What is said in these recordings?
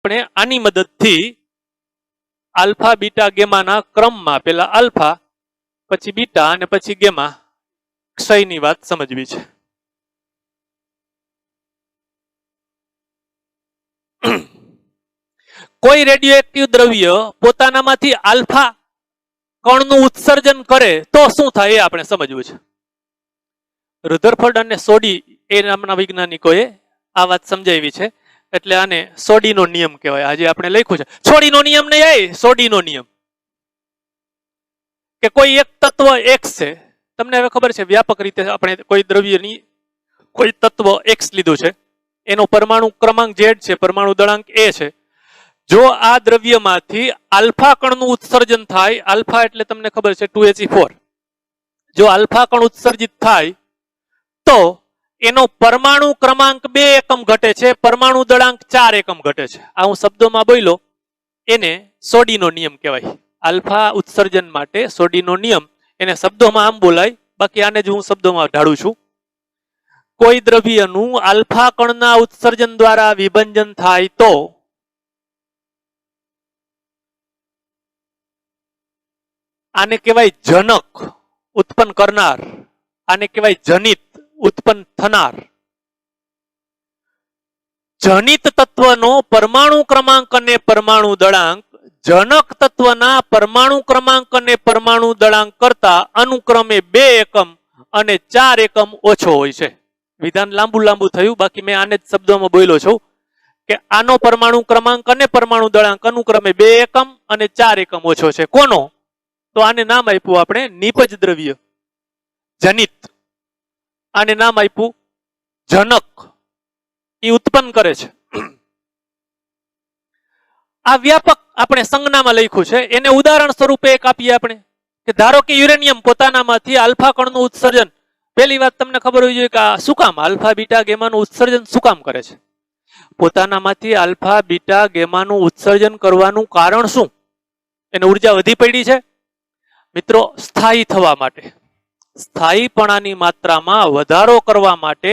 આપણે આની મદદથી આલ્ફા બીટા ગેમાના ક્રમમાં પેલા આલ્ફા પછી બીટા અને પછી ગેમા ક્ષયની વાત સમજવી છે. કોઈ રેડિયોએક્ટિવ દ્રવ્ય પોતાનામાંથી આલ્ફા કણનું ઉત્સર્જન કરે તો શું થાય એ આપણે સમજવું છે. રુધરફોર્ડ અને સોડી એ નામના વૈજ્ઞાનિકોએ આ વાત સમજાવી છે. એટલે આને સોડીનો નિયમ કહેવાય. આજે આપણે લખ્યું છે સોડીનો નિયમ નહીં, એ સોડીનો નિયમ. કે કોઈ એક તત્વ એક્સ છે, તમને હવે ખબર છે વ્યાપક રીતે આપણે કોઈ દ્રવ્યની કોઈ તત્વ એક્સ લીધું છે, એનો પરમાણુ ક્રમાંક ઝેડ છે, પરમાણુ દળાંક એ છે. જો આ દ્રવ્યમાંથી આલ્ફા કણનું ઉત્સર્જન થાય, આલ્ફા એટલે તમને ખબર છે 2He4, જો આલ્ફા કણ ઉત્સર્જિત થાય તો એનો પરમાણુ ક્રમાંક 2 એકમ ઘટે છે, પરમાણુ દળાંક 4 એકમ ઘટે છે. આ હું શબ્દોમાં બોલ્યો, એને સોડીનો નિયમ કહેવાય. આલ્ફા ઉત્સર્જન માટે સોડીનો નિયમ, એને શબ્દોમાં આમ બોલાય, બાકી આને જ હું શબ્દોમાં ઢાળું છું. કોઈ દ્રવ્યનું આલ્ફા કણના ઉત્સર્જન દ્વારા વિભંજન થાય તો આને કહેવાય જનક, ઉત્પન્ન કરનાર. આને કહેવાય જનિત, ઉત્પન્ન થનાર. જનિત તત્વનો પરમાણુ ક્રમાંક અને પરમાણુ દળાંક જનક તત્વના પરમાણુ ક્રમાંક અને પરમાણુ દળાંક કરતા અનુક્રમે 2 એકમ અને 4 એકમ ઓછો હોય છે. વિધાન લાંબુ થયું, બાકી મેં આને જ શબ્દોમાં બોલ્યો છું કે આનો પરમાણુ ક્રમાંક અને પરમાણુ દળાંક અનુક્રમે 2 એકમ અને 4 એકમ ઓછો છે. કોનો? તો આને નામ આપ્યું આપણે નિપજ દ્રવ્ય, જનિત. આને નામ આપ્યું જનક, એ ઉત્પન્ન કરે છે. આ વ્યાપક આપણે સંજ્ઞામાં લખ્યું છે. એને ઉદાહરણ સ્વરૂપે એક આપીએ આપણે કે ધારો કે યુરેનિયમ પોતાનામાંથી આલ્ફા કણનું ઉત્સર્જન, પહેલી વાત તમને ખબર હોવી જોઈએ કે આ શું કામ આલ્ફા બીટા ગેમાનું ઉત્સર્જન શું કામ કરે છે. પોતાનામાંથી આલ્ફા બીટા ગેમાનું ઉત્સર્જન કરવાનું કારણ શું? એને ઉર્જા વધી પડી છે મિત્રો, સ્થાયી થવા માટે, સ્થાયીપણાની માત્રામાં વધારો કરવા માટે.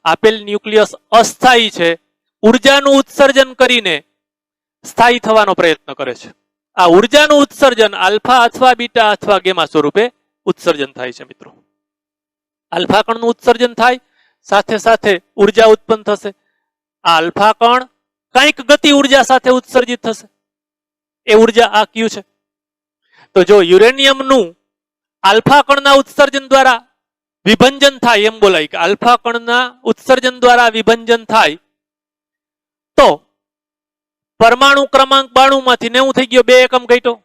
આપેલ ન્યુક્લિયસ અસ્થાયી છે, ઉર્જાનું ઉત્સર્જન કરીને સ્થાયી થવાનો પ્રયત્ન કરે છે. આ ઉર્જાનું ઉત્સર્જન આલ્ફા અથવા બીટા અથવા ગેમા સ્વરૂપે ઉત્સર્જન થાય છે મિત્રો. આલ્ફા કણનું ઉત્સર્જન થાય, સાથે સાથે ઉર્જા ઉત્પન્ન થશે. આ આલ્ફા કણ કંઈક ગતિ ઉર્જા સાથે ઉત્સર્જિત થશે, એ ઉર્જા આ ક્યુ છે. તો જો યુરેનિયમનું આલ્ફા કણના ઉત્સર્જન દ્વારા વિભંજન થાય, એમ બોલાય કે આલ્ફા કણના ઉત્સર્જન દ્વારા વિભંજન થાય તો પરમાણુ ક્રમાંક 92 માંથી 90 થઈ ગયો, 2 એકમ ઘટ્યો.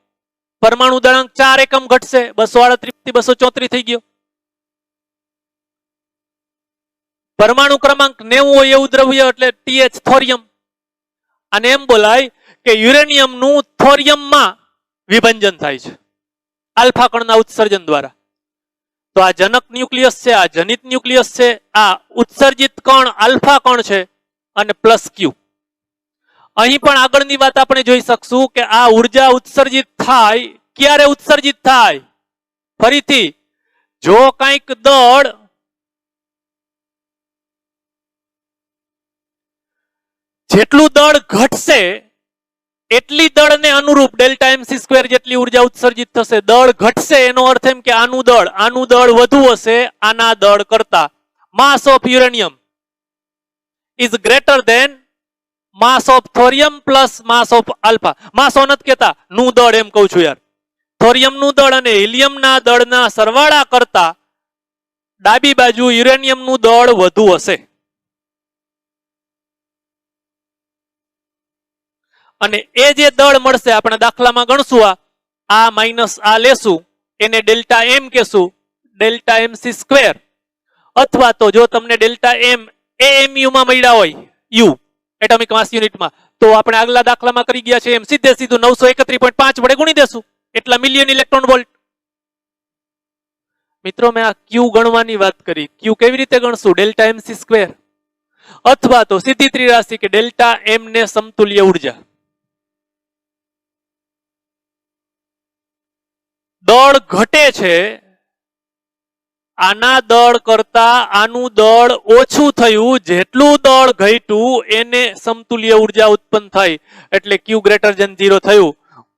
પરમાણુ દળાંક 4 એકમ ઘટશે, 238 થી 234 થઈ ગયો. પરમાણુ ક્રમાંક 90 હોય એવું દ્રવ્ય એટલે TH, થોરિયમ. અને એમ બોલાય કે યુરેનિયમનું થોરિયમમાં વિભંજન થાય છે આલ્ફા કણના ઉત્સર્જન દ્વારા. તો આ જનક ન્યુક્લિયસ છે, આ જનિત ન્યુક્લિયસ છે, આ ઉત્સર્જિત કણ આલ્ફા કણ છે અને પ્લસ ક્યુ. અહીં પણ આગળની વાત આપણે જોઈ શકશું કે આ ઉર્જા ઉત્સર્જિત થાય, ક્યારે ઉત્સર્જિત થાય? ફરીથી, જો કંઈક દળ જેટલું દળ ઘટશે એટલી દળને અનુરૂપ ડેલ્ટા mc² જેટલી ઉર્જા ઉત્સર્જિત થશે. દળ ઘટશે એનો અર્થ એમ કે આનું દળ વધુ હશે આના દળ કરતા. Mass of uranium is greater than mass of thorium plus mass of alpha. Mass નથી કહેતા, નું દળ એમ કહું છું યાર. થોરિયમનું દળ અને હિલિયમના દળના સરવાળા કરતા ડાબી બાજુ યુરેનિયમનું દળ વધુ હશે. અને એ જે દળ મળશે આપણે દાખલામાં ગણશું, આ માઇનસ આ લેશું, એને ડેલ્ટા એમ કહેશું, ડેલ્ટા mc². અથવા તો જો તમને ડેલ્ટા એમ AMU માં મળ્યા હોય, યુ એટોમિક માસ યુનિટમાં, તો આપણે આગલા દાખલામાં કરી ગયા છે એમ સીધું 931.5 વડે ગુણી દેશું, એટલા મિલિયન ઇલેક્ટ્રોન વોલ્ટ. મિત્રો મેં આ ક્યુ ગણવાની વાત કરી. ક્યુ કેવી રીતે ગણશું? Delta mc². અથવા તો સીધી ત્રિરાશિ કે ડેલ્ટા એમ ને સમતુલ્ય ઉર્જા. દળ ઘટે છે આના દળ કરતા આનું દળ ઓછું થયું, જેટલું દળ ઘટ્યું એને સમતુલ્ય ઉર્જા ઉત્પન્ન થઈ, એટલે Q ગ્રેટર ધેન 0 થયું,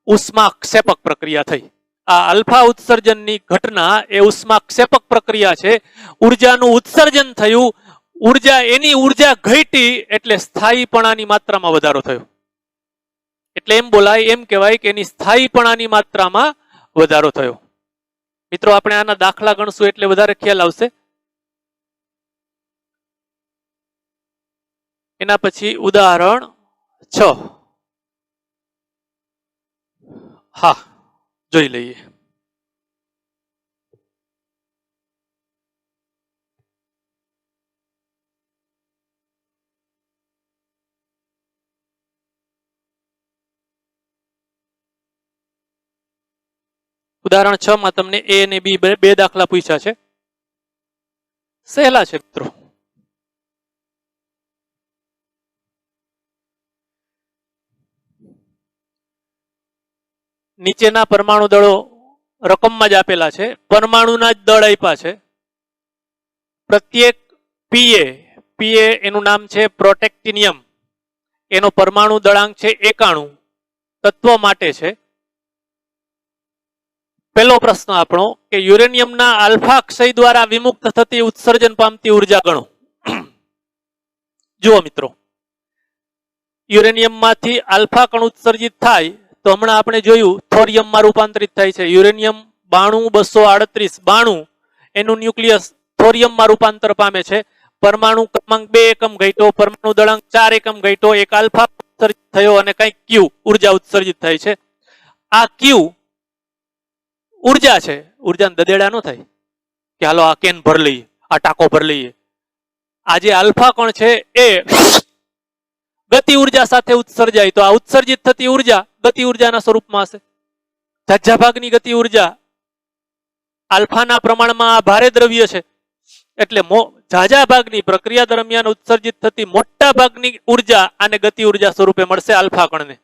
ઉષ્માક્ષેપક પ્રક્રિયા થઈ. આ આલ્ફા ઉત્સર્જનની ઘટના એ ઉષ્માક્ષેપક પ્રક્રિયા છે. ઉર્જાનું ઉત્સર્જન થયું, એની ઉર્જા ઘટી એટલે સ્થાયીપણાની માત્રામાં વધારો થયો. એટલે એમ બોલાય, એમ કહેવાય કે એની સ્થાયીપણાની માત્રામાં વધારો થયો. મિત્રો આપણે આના દાખલા ગણશું એટલે વધારે ખ્યાલ આવશે. એના પછી ઉદાહરણ 6. હા, જોઈ લઈએ. ઉદાહરણ 6 માં તમને A અને B બે દાખલા પૂછ્યા છે. સહેલા છે મિત્રો. નીચેના પરમાણુ દળો રકમમાં જ આપેલા છે, પરમાણુના જ દળ આપ્યા છે. પ્રત્યેક પીએ એનું નામ છે પ્રોટેક્ટિનિયમ, એનો પરમાણુ દળાંક છે 91, તત્વ માટે છે. પહેલો પ્રશ્ન આપણો કે યુરેનિયમના આલ્ફા ક્ષય દ્વારા વિમુક્ત થતી ઉત્સર્જન પામતી ઉર્જા ગણો. જુઓ મિત્રો, યુરેનિયમમાંથી આલ્ફા કણ ઉત્સર્જિત થાય તો હમણાં આપણે જોયું થોરિયમમાં રૂપાંતરિત થાય છે. યુરેનિયમ 92 એનું ન્યુક્લિયસ થોરિયમમાં રૂપાંતર પામે છે. પરમાણુ ક્રમાંક 2 એકમ ઘટ્યો, પરમાણુ દળાંક 4 એકમ ઘટ્યો, એક આલ્ફા ઉત્સર્જિત થયો અને કંઈક ક્યુ ઉર્જા ઉત્સર્જિત થાય છે. આ ક્યુ ઉર્જા છે, ઉર્જાને દદેડા ન થાય કે હાલો આ કેન ભર લઈએ, આ ટાંકો ભર લઈએ. આ જે આલ્ફા કણ છે એ ગતિ ઉર્જા સાથે ઉત્સર્જાય તો આ ઉત્સર્જિત થતી ઉર્જા ગતિ ઉર્જાના સ્વરૂપમાં હશે. ઝાઝા ભાગની ગતિ ઉર્જા આલ્ફાના પ્રમાણમાં ભારે દ્રવ્ય છે, એટલે ઝાઝા ભાગની પ્રક્રિયા દરમિયાન ઉત્સર્જિત થતી મોટા ભાગની ઉર્જા આને ગતિ ઉર્જા સ્વરૂપે મળશે આલ્ફા કણને.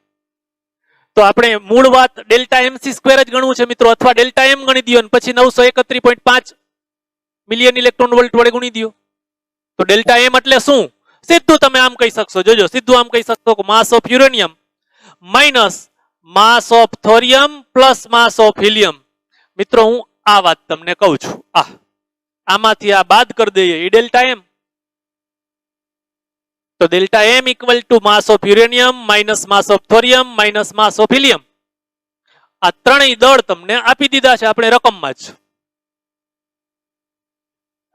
તો આપણે મૂળ વાત ડેલ્ટા MC સ્ક્વેર જ ગણવું છે મિત્રો, અથવા ડેલ્ટા M ગણી દો અને પછી 931.5 મિલિયન ઇલેક્ટ્રોન વોલ્ટ વડે ગુણી દો. તો ડેલ્ટા M એટલે શું? સીધું તમે આમ કહી શકશો, જોજો સીધું આમ કહી શકશો કે માસ of uranium minus mass of thorium plus mass of helium. મિત્રો હું આ વાત તમને કહું છું, આમાંથી આ બાદ કરી દઈએ એ ડેલ્ટા M. તો delta M equal to mass of uranium minus mass of થોરિયમ minus mass of helium. આ ત્રણેય દળ તમને આપી દીધા છે આપણે રકમમાં જ.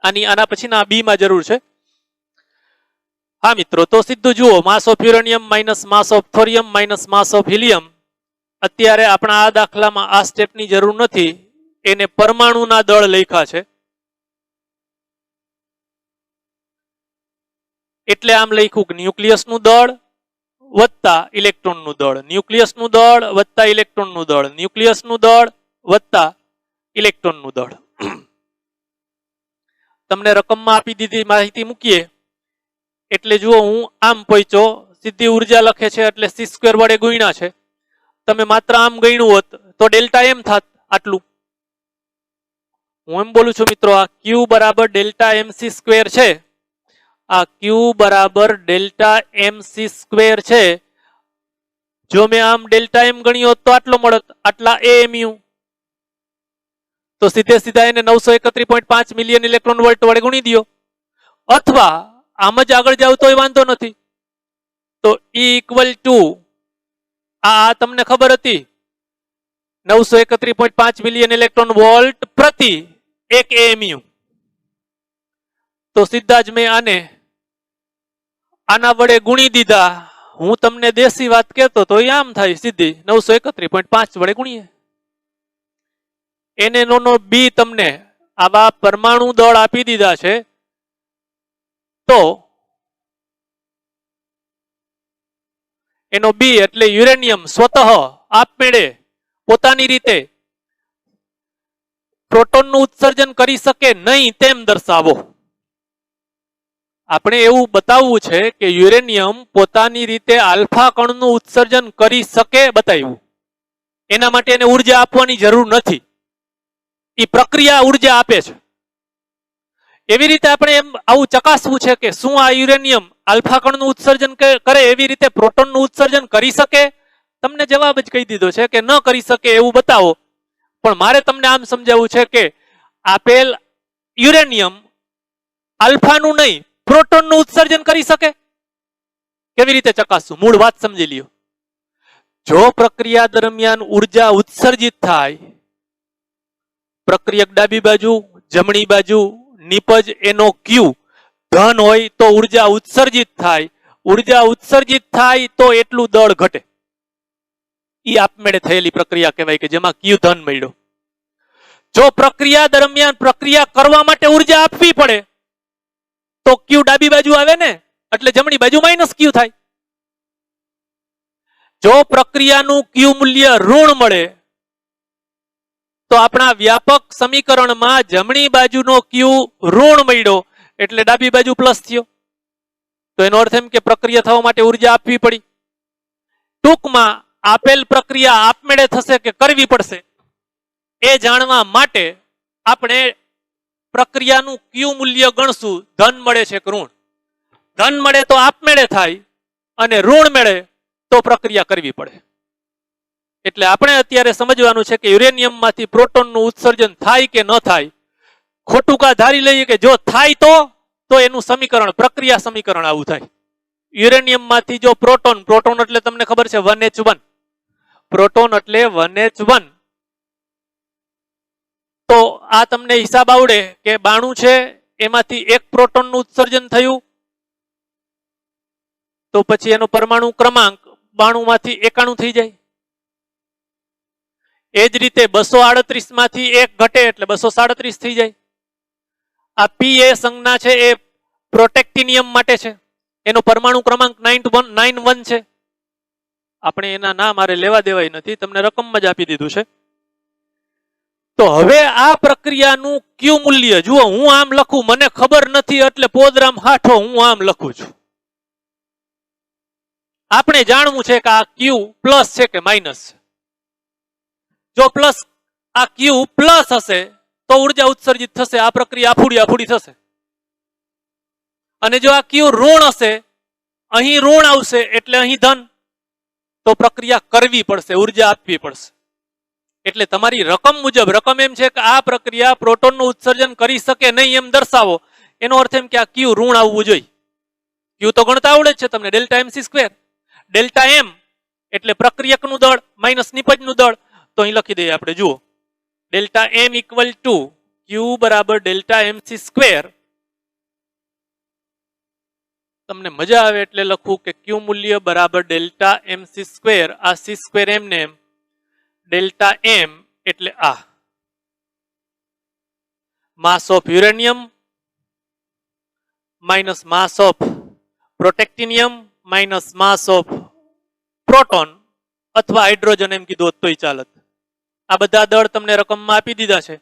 આના પછીના બી માં જરૂર છે. હા મિત્રો, તો સીધું જુઓ, માસ of uranium minus mass of થોરિયમ minus mass of helium. અત્યારે આપણા આ દાખલામાં આ સ્ટેપની જરૂર નથી, એને પરમાણુના દળ લખ્યા છે એટલે આમ લખ્યું કે ન્યુક્લિયસનું દળ વત્તા ઇલેક્ટ્રોનનું દળ, ન્યુક્લિયસનું દળ વત્તા ઇલેક્ટ્રોનનું દળ, ન્યુક્લિયસનું દળ વત્તા ઇલેક્ટ્રોનનું દળ. તમને રકમમાં આપી દીધી માહિતી મૂકીએ એટલે જુઓ, હું આમ પહોંચ્યો, સીધી ઉર્જા લખે છે એટલે C સ્ક્વેર વડે ગુણ્યા છે. તમે માત્ર આમ ગણ્યું હોત તો ડેલ્ટા M થાત આટલું. હું એમ બોલું છું મિત્રો, આ Q બરાબર ડેલ્ટા MC સ્ક્વેર છે, આ Q બરાબર ડેલ્ટા MC સ્ક્વેર છે. જો મેં આમ ડેલ્ટા M ગણ્યો હોત તો આટલો મળત, આટલા AMU. તો સીધે સીધા એને 931.5 મિલિયન ઇલેક્ટ્રોન વોલ્ટ વડે ગુણી દો, અથવા આમ જ આગળ જાવ તોય વાંધો નથી. તો E ઇક્વલ ટુ આ તમને ખબર હતી 931.5 મિલિયન ઇલેક્ટ્રોન વોલ્ટ પ્રતિ 1 AMU. તો સીધા જ મેં આના વડે ગુણી દીધા. હું તમને દેશી વાત કહેતો તો એ આમ થાય, સીધી 931.5 વડે ગુણીએ. એને નો બી તમને આવા પરમાણુ દળ આપી દીધા છે. તો એનો બી એટલે યુરેનિયમ સ્વતઃ આપમેળે પોતાની રીતે પ્રોટોનનું ઉત્સર્જન કરી શકે નહીં તેમ દર્શાવો. આપણે એવું બતાવવું છે કે યુરેનિયમ પોતાની રીતે આલ્ફા કણનું ઉત્સર્જન કરી શકે, બતાવ્યું. એના માટે એને ઉર્જા આપવાની જરૂર નથી, એ પ્રક્રિયા ઉર્જા આપે છે. એવી રીતે આપણે એમ આવું ચકાસવું છે કે શું આ યુરેનિયમ આલ્ફા કણનું ઉત્સર્જન કરે એવી રીતે પ્રોટોનનું ઉત્સર્જન કરી શકે? તમને જવાબ જ કહી દીધો છે કે ન કરી શકે એવું બતાવો. પણ મારે તમને આમ સમજાવવું છે કે આપેલ યુરેનિયમ આલ્ફાનું નહીં પ્રોટોનનું ઉત્સર્જન કરી શકે. કેવી રીતે ચકાસવું? મૂળ વાત સમજી લ્યો. જો પ્રક્રિયા દરમિયાન ઉર્જા ઉત્સર્જિત થાય, પ્રક્રિયક ડાબી બાજુ જમણી બાજુ નિપજ એનો ક્યુ ધન હોય તો ઉર્જા ઉત્સર્જિત થાય. ઉર્જા ઉત્સર્જિત થાય તો એટલું દળ ઘટે. ઈ આપમેળે થયેલી પ્રક્રિયા કહેવાય કે જેમાં ક્યુ ધન મળ્યો. જો પ્રક્રિયા દરમિયાન પ્રક્રિયા કરવા માટે ઉર્જા આપવી પડે તો ક્યુ ડાબી બાજુ આવે ને, એટલે જમણી બાજુ માઇનસ ક્યુ થાય. જો પ્રક્રિયાનું ક્યુ મૂલ્ય ઋણ મળે તો આપણા વ્યાપક સમીકરણમાં જમણી બાજુનો ક્યુ ઋણ મળ્યો એટલે ડાબી બાજુ પ્લસ થયો. તો એનો અર્થ એમ કે પ્રક્રિયા થવા માટે ઉર્જા આપવી પડી. ટૂંકમાં આપેલ પ્રક્રિયા આપમેળે થશે કે કરવી પડશે એ જાણવા માટે આપણે પ્રક્રિયાનું ક્યુ મૂલ્ય ગણશું. ધન મળે છે કે ઋણ? ધન મળે તો આપમેળે થાય અને ઋણ મળે તો પ્રક્રિયા કરવી પડે. એટલે આપણે અત્યારે સમજવાનું છે કે યુરેનિયમમાંથી પ્રોટોનનું ઉત્સર્જન થાય કે ન થાય. ખોટું કા ધારી લઈએ કે જો થાય તો એનું સમીકરણ પ્રક્રિયા સમીકરણ આવું થાય. યુરેનિયમમાંથી જો પ્રોટોન એટલે તમને ખબર છે 1H1, પ્રોટોન એટલે 1H1. તો આ તમને હિસાબ આવડે કે 92 છે એમાંથી એક પ્રોટોનનું ઉત્સર્જન થયું તો પછી એનો પરમાણુ ક્રમાંક 92 માંથી 91 થઈ જાય. એ જ રીતે 238 માંથી એક ઘટે એટલે 237 થઈ જાય. આ પી એ સંજ્ઞા છે એ પ્રોટેક્ટિનિયમ માટે છે. એનો પરમાણુ ક્રમાંક 91 છે. આપણે એના નામ મારે લેવા દેવાય નથી, તમને રકમમાં જ આપી દીધું છે. તો હવે આ પ્રક્રિયાનું ક્યુ મૂલ્ય જુઓ, હું આમ લખું, મને ખબર નથી એટલે પોદરામ હાઠો હું આમ લખું છું. આપણે જાણવું છે કે આ ક્યુ પ્લસ છે કે માઇનસ છે. જો પ્લસ આ ક્યુ પ્લસ હશે તો ઉર્જા ઉત્સર્જિત થશે, આ પ્રક્રિયા આફુડી થશે. અને જો આ ક્યુ ઋણ હશે, અહીં ઋણ આવશે એટલે અહીં ધન, તો પ્રક્રિયા કરવી પડશે, ઉર્જા આપવી પડશે. એટલે તમારી રકમ મુજબ, રકમ એમ છે કે આ પ્રક્રિયા પ્રોટોનનું ઉત્સર્જન કરી શકે નહીં એમ દર્શાવો. એનો અર્થ એમ કે આ ક્યુ ઋણ આવવું જોઈએ. ક્યુ તો ગણતા આવડે જ છે તમને, delta MC square. Delta M એટલે પ્રક્રિયકનું દળ માઇનસ નિપજનું દળ. તો અહીં લખી દઈએ આપણે, જુઓ, ડેલ્ટા એમ ઇક્વલ ટુ ક્યુ બરાબર ડેલ્ટા MC સ્ક્વેર. તમને મજા આવે એટલે લખું કે ક્યુ મૂલ્ય બરાબર ડેલ્ટા MC સ્ક્વેર. આ સી સ્ક્વેર એમને એમ, ડેલ્ટા એમ એટલે આ mass of uranium minus mass of protactinium minus mass of proton, અથવા હાઇડ્રોજન એમ કીધું હોત તોય ચાલત. આ બધા દળ તમને રકમમાં આપી દીધા છે.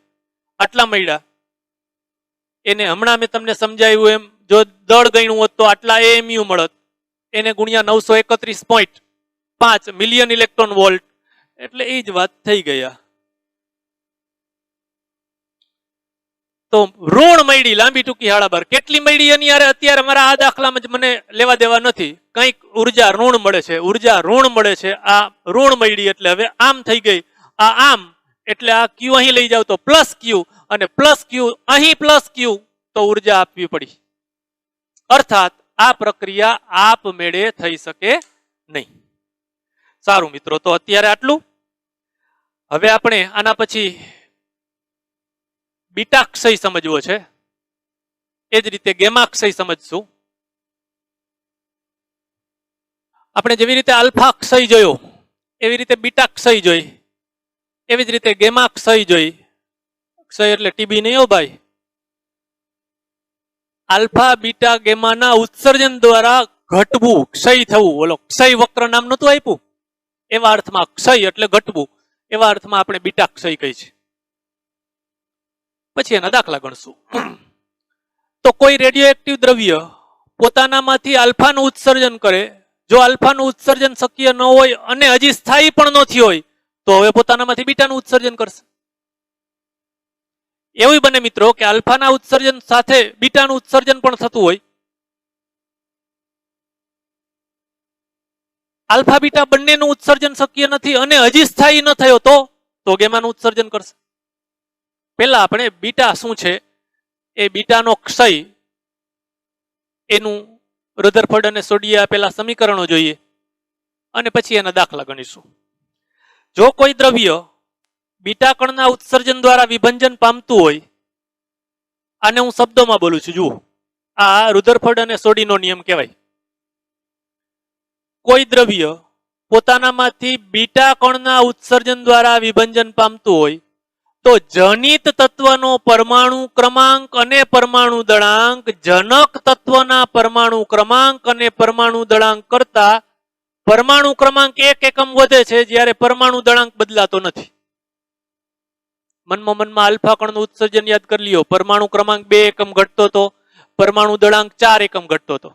આટલા મળ્યા. એને હમણાં મેં તમને સમજાવ્યું એમ જો દળ ગણ્યું હોત તો આટલા AMU મળત. એને ગુણ્યા 931.5 મિલિયન ઇલેક્ટ્રોન વોલ્ટ, એટલે એ જ વાત થઈ ગયા. તો ઋણ મળી લાંબી ટૂંકી હાળાબાર. કેટલી મળી એની યારે અત્યારે મારા આ દાખલામાં જ મને લેવા દેવા નથી. કંઈક ઉર્જા ઋણ મળે છે, ઉર્જા ઋણ મળે છે. આ ઋણ મળી એટલે હવે આમ થઈ ગઈ, આ આમ, એટલે આ ક્યુ અહીં લઈ જાવ તો પ્લસ ક્યુ, અને પ્લસ ક્યુ અહીં પ્લસ ક્યુ, તો ઉર્જા આપવી પડી. અર્થાત આ પ્રક્રિયા આપમેળે થઈ શકે નહીં. સારું મિત્રો, તો અત્યારે આટલું. હવે આપણે આના પછી બીટા ક્ષય સમજવો છે, એ જ રીતે ગેમા ક્ષય સમજશું. આપણે જેવી રીતે આલ્ફા ક્ષય જોયો એવી રીતે બીટા ક્ષય જોઈ, એવી જ રીતે ગેમા ક્ષય જોઈ. ક્ષય એટલે ટીબી નહીં હો ભાઈ. આલ્ફા બીટા ગેમાના ઉત્સર્જન દ્વારા ઘટવું, ક્ષય થવું. ઓલો ક્ષય વક્ર નામ નતું આપ્યું, એવા અર્થમાં ક્ષય એટલે ઘટવું, એવા અર્થમાં આપણે બીટા ક્ષય કહી છે. પછી એના દાખલા ગણશું. તો કોઈ રેડિયો એક્ટિવ દ્રવ્ય પોતાનામાંથી આલ્ફાનું ઉત્સર્જન કરે. જો આલ્ફાનું ઉત્સર્જન શક્ય ન હોય અને હજી સ્થાયી પણ ન થયું હોય તો હવે પોતાનામાંથી બીટાનું ઉત્સર્જન કરશે. એવું બને મિત્રો કે આલ્ફાના ઉત્સર્જન સાથે બીટાનું ઉત્સર્જન પણ થતું હોય. આલ્ફા બીટા બંનેનું ઉત્સર્જન શક્ય નથી અને હજી સ્થાયી ન થયો તો ગેમાનું ઉત્સર્જન કરશે. પહેલા આપણે બીટા શું છે એ બીટાનો ક્ષય એનું રધરફર્ડ અને સોડિયે આપેલા સમીકરણો જોઈએ અને પછી એના દાખલા ગણીશું. જો કોઈ દ્રવ્ય બીટા કણના ઉત્સર્જન દ્વારા વિભંજન પામતું હોય, આને હું શબ્દોમાં બોલું છું, જુઓ, આ રુધરફર્ડ અને સોડીનો નિયમ કહેવાય. કોઈ દ્રવ્ય પોતાનામાંથી બીટા કણના ઉત્સર્જન દ્વારા વિભંજન પામતું હોય તો જનિત તત્વનો પરમાણુ ક્રમાંક અને પરમાણુ દળાંક જનક તત્વના પરમાણુ ક્રમાંક અને પરમાણુ દળાંક કરતા પરમાણુ ક્રમાંક 1 એકમ વધે છે, જ્યારે પરમાણુ દળાંક બદલાતો નથી. મનમાં આલ્ફા કણનું ઉત્સર્જન યાદ કરી લ્યો. પરમાણુ ક્રમાંક 2 એકમ ઘટતો હતો, પરમાણુ દળાંક 4 એકમ ઘટતો હતો.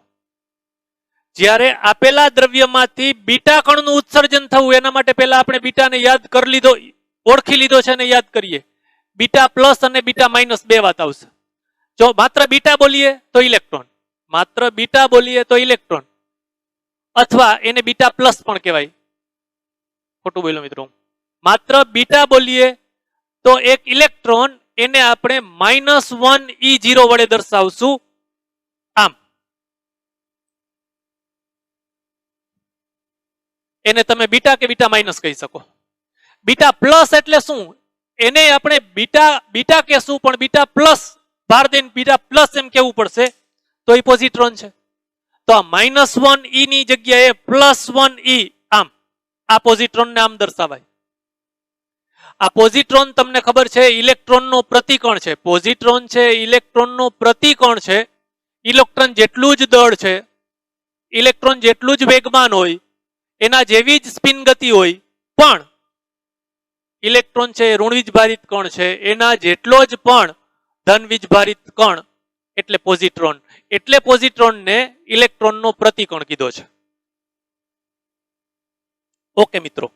જ્યારે આપેલા દ્રવ્યમાંથી બીટા કણનું ઉત્સર્જન થવું, એના માટે પહેલા આપણે બીટાને યાદ કરી લીધો, ઓળખી લીધો છે અને યાદ કરીએ. બીટા પ્લસ અને બીટા માઇનસ બે વાત આવશે. જો માત્ર બીટા બોલીએ તો ઇલેક્ટ્રોન, માત્ર બીટા બોલીએ તો ઇલેક્ટ્રોન, અથવા એને બીટા પ્લસ પણ કહેવાય. ખોટું બોલ્યો મિત્રો. માત્ર બીટા બોલીએ તો એક ઇલેક્ટ્રોન, એને આપણે -1e0 વડે દર્શાવશું. આમ એને તમે બીટા કે બીટા માઇનસ કહી શકો. બીટા પ્લસ એટલે શું? એને આપણે બીટા કહેશું, પણ બીટા પ્લસ ભાર દઈને બીટા પ્લસ એમ કેવું પડશે, તો એ પોઝિટ્રોન છે. તો આ -1e ની જગ્યાએ +1e, આમ આ પોઝિટ્રોન ને આમ દર્શાવાય. આ પોઝિટ્રોન તમને ખબર છે ઇલેક્ટ્રોનનો પ્રતિકણ છે. પોઝિટ્રોન છે ઇલેક્ટ્રોનનો પ્રતિકણ છે. ઇલેક્ટ્રોન જેટલું જ દળ છે, ઇલેક્ટ્રોન જેટલું જ વેગમાન હોય, એના જેવી જ સ્પિન ગતિ હોય, પણ ઇલેક્ટ્રોન છે ઋણવીજભારિત કણ છે, એના જેટલો જ પણ ધનવીજભારિત કણ, એટલે પોઝિટ્રોન. એટલે પોઝિટ્રોનને ઇલેક્ટ્રોનનો પ્રતિકણ કીધો છે. ઓકે મિત્રો,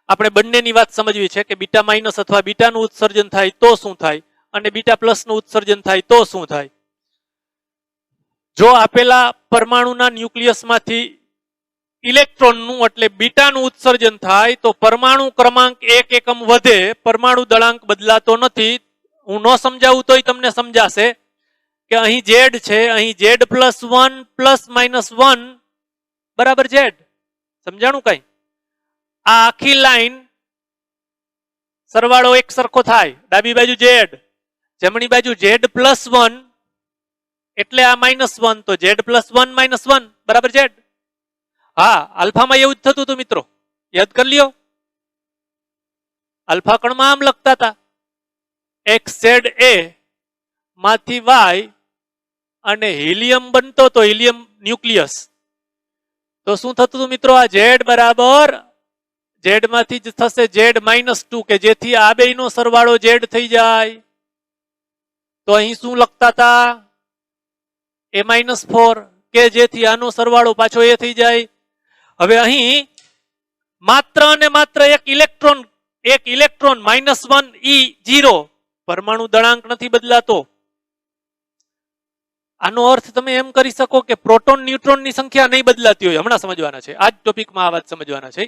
આપણે બંનેની વાત સમજવી છે કે બીટા માઇનસ અથવા બીટાનું ઉત્સર્જન થાય તો શું થાય અને બીટા પ્લસનું ઉત્સર્જન થાય તો શું થાય. જો આપેલા પરમાણુના ન્યુક્લિયસમાંથી ઇલેક્ટ્રોનનું એટલે બીટાનું ઉત્સર્જન થાય તો પરમાણુ ક્રમાંક 1 એકમ વધે, પરમાણુ દળાંક બદલાતો નથી. હું ન સમજાવું તોય તમને સમજાશે કે અહીં Z છે, અહીં Z+1 +-1 બરાબર Z. સમજાણું કઈ? આ આખી લાઈન સરવાળો એક સરખો થાય. ડાબી બાજુ Z, જમણી બાજુ Z+1 એટલે આ -1, તો Z+1 -1 બરાબર Z. હા, આલ્ફામાં એવું જ થતું હતું મિત્રો, યાદ કરી લ્યો. આલ્ફા કણમાં આમ લખતા હતા, XZA માંથી Y અને હિલિયમ બનતો તો હિલિયમ ન્યુક્લિયસ. તો શું થતું હતું મિત્રો? આ Z બરાબર Z માંથી જ થશે Z-2, કે જેથી આ બેયનો સરવાળો Z થઈ જાય. તો અહીં શું લખતા હતા? A-4, કે જેથી આનો સરવાળો પાછો એ થઈ જાય. હવે અહીં માત્ર અને માત્ર એક ઇલેક્ટ્રોન -1e0, પરમાણુ દળાંક નથી બદલાતો. આનો અર્થ તમે એમ કરી શકો કે પ્રોટોન ન્યુટ્રોન ની સંખ્યા નહીં બદલાતી હોય. હમણાં સમજવાના છે, આ જ ટોપિકમાં આ વાત સમજવાના છે.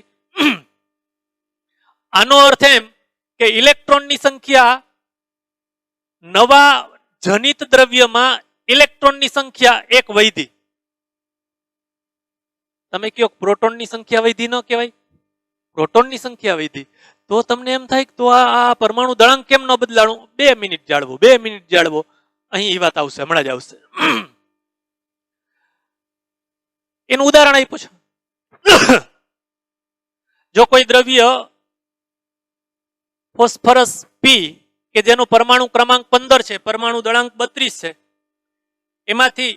આનો અર્થ એમ કે ઇલેક્ટ્રોનની સંખ્યા, નવા જનિત દ્રવ્યમાં ઇલેક્ટ્રોનની સંખ્યા એક વૈધી. તમે કહો પ્રોટોનની સંખ્યા વૈધી ન કહેવાય? પ્રોટોનની સંખ્યા વૈધી. તો તમને એમ થાય કે તો આ પરમાણુ દળાંક કેમ ન બદલાણું? 2 મિનિટ જાળવો, 2 મિનિટ જાળવો, અહીં એ વાત આવશે, હમણાં જ આવશે. એનું ઉદાહરણ આપ્યું છે. જો કોઈ દ્રવ્ય ફોસ્ફરસ P, કે જેનો પરમાણુ ક્રમાંક 15 છે, પરમાણુ દળાંક 32 છે, એમાંથી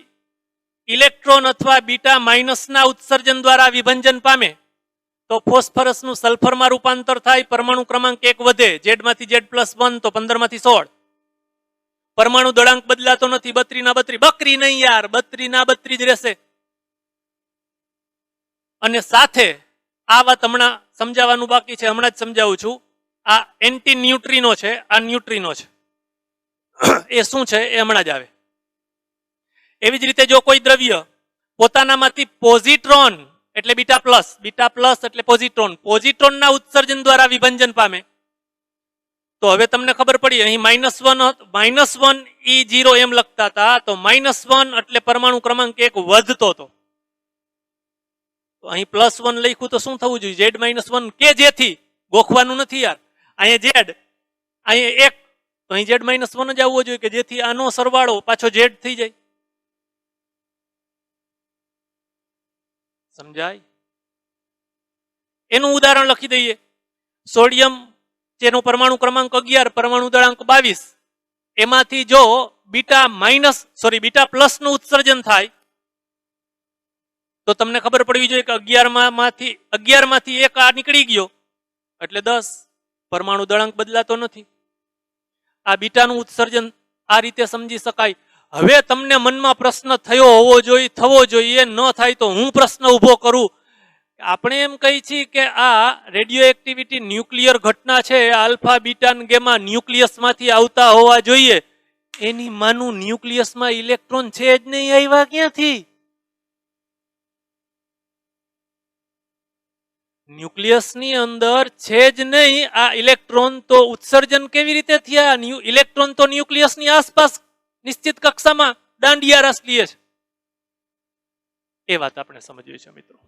ઇલેક્ટ્રોન અથવા બીટા માઇનસના ઉત્સર્જન દ્વારા વિભંજન પામે તો ફોસ્ફરસનું સલ્ફરમાં રૂપાંતર થાય, પરમાણુ ક્રમાંક 1 વધે, Z માંથી Z+1 તો 15 માંથી 16. પરમાણુ દળાંક બદલાતો નથી, 32 ના 32, બકરી નહીં યાર, 32 ના 32 જ રહેશે. અને સાથે આ વાત હમણાં સમજાવવાનું બાકી છે, હમણાં જ સમજાવું છું. આ એન્ટી ન્યુટ્રિનો છે, આ ન્યુટ્રિનો છે. એ શું છે એ હમણાં જ આવે. એવી જ રીતે જો કોઈ દ્રવ્ય પોતાનામાંથી પોઝિટ્રોન એટલે બીટા પ્લસ એટલે પોઝિટ્રોનના ઉત્સર્જન દ્વારા વિભંજન પામે, તો હવે તમને ખબર પડી અહીં -1 એમ લખતા હતા, તો -1 એટલે પરમાણુ ક્રમાંક 1 વધતો હતો. તો અહીં +1 લખ્યું તો શું થવું જોઈએ? Z-1 કે જેથી ગોખવાનું નથી યાર. અહીંયા Z, અહીંયા 1, તો અહીં Z-1 જ આવવો જોઈએ કે જેથી આનો સરવાળો પાછો Z થઈ જાય. સમજાય? એનું ઉદાહરણ લખી દઈએ. સોડિયમ જેનો પરમાણુ ક્રમાંક 11, પરમાણુ દળાંક 22, એમાંથી જો બીટા પ્લસ નું ઉત્સર્જન થાય તો તમને ખબર પડવી જોઈએ કે 11 માંથી 1 આ નીકળી ગયો એટલે 10. પરમાણુ દળાંક બદલાતો નથી. આ બીટાનું ઉત્સર્જન આ રીતે સમજી શકાય. હવે તમને મનમાં પ્રશ્ન થવો જોઈએ, ન થાય તો હું પ્રશ્ન ઉભો કરું. આપણે એમ કહી છીએ કે આ રેડિયો એક્ટિવિટી ન્યુક્લિયર ઘટના છે, આલ્ફા બીટા ગેમા ન્યુક્લિયસમાંથી આવતા હોવા જોઈએ. એની માનું ન્યુક્લિયસમાં ઇલેક્ટ્રોન છે જ નહીં, આવ્યા ક્યાંથી? ન્યુક્લિયસની અંદર છે જ નહીં આ ઇલેક્ટ્રોન, તો ઉત્સર્જન કેવી રીતે થયા? ઇલેક્ટ્રોન તો ન્યુક્લિયસની આસપાસ નિશ્ચિત કક્ષામાં દાંડિયા રસ લે છે. એ વાત આપણે સમજવી છે મિત્રો.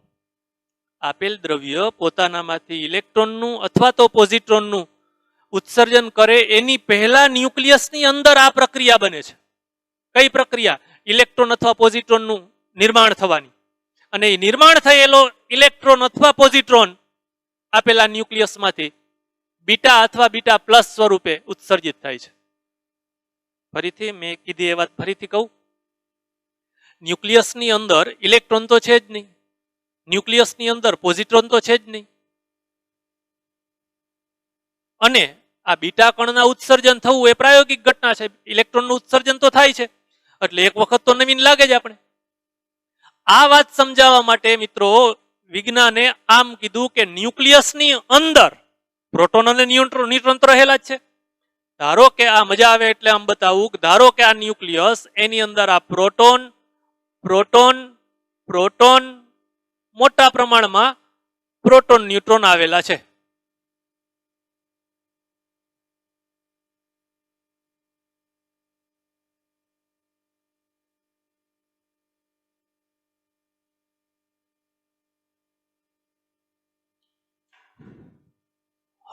આપેલ દ્રવ્ય પોતાનામાંથી ઇલેક્ટ્રોનનું અથવા તો પોઝિટ્રોનનું ઉત્સર્જન કરે એની પહેલા ન્યુક્લિયસની અંદર આ પ્રક્રિયા બને છે. કઈ પ્રક્રિયા? ઇલેક્ટ્રોન અથવા પોઝિટ્રોનનું નિર્માણ થવાની. અને એ નિર્માણ થયેલો ઇલેક્ટ્રોન અથવા પોઝિટ્રોન આપેલા ન્યુક્લિયસમાંથી બીટા અથવા બીટા પ્લસ સ્વરૂપે ઉત્સર્જિત થાય છે. ફરીથી મેં કીધી એ વાત ફરીથી કહું. ન્યુક્લિયસની અંદર ઇલેક્ટ્રોન તો છે જ નહીં, ન્યુક્લિયસની અંદર પોઝિટ્રોન તો છે જ નહીં, અને આ બીટા કણના ઉત્સર્જન થવું એ પ્રાયોગિક ઘટના છે. ઇલેક્ટ્રોનનું ઉત્સર્જન તો થાય છે એટલે એક વખત તો નવીન લાગે જ આપણે. આ વાત સમજાવવા માટે મિત્રો વિજ્ઞાને આમ કીધું કે ન્યુક્લિયસની અંદર પ્રોટોન અને ન્યુટ્રોન તો રહેલા જ છે. ધારો કે આ મજા આવે એટલે આમ બતાવું, ધારો કે આ ન્યુક્લિયસ, એની અંદર આ પ્રોટોન મોટા પ્રમાણમાં પ્રોટોન ન્યુટ્રોન આવેલા છે.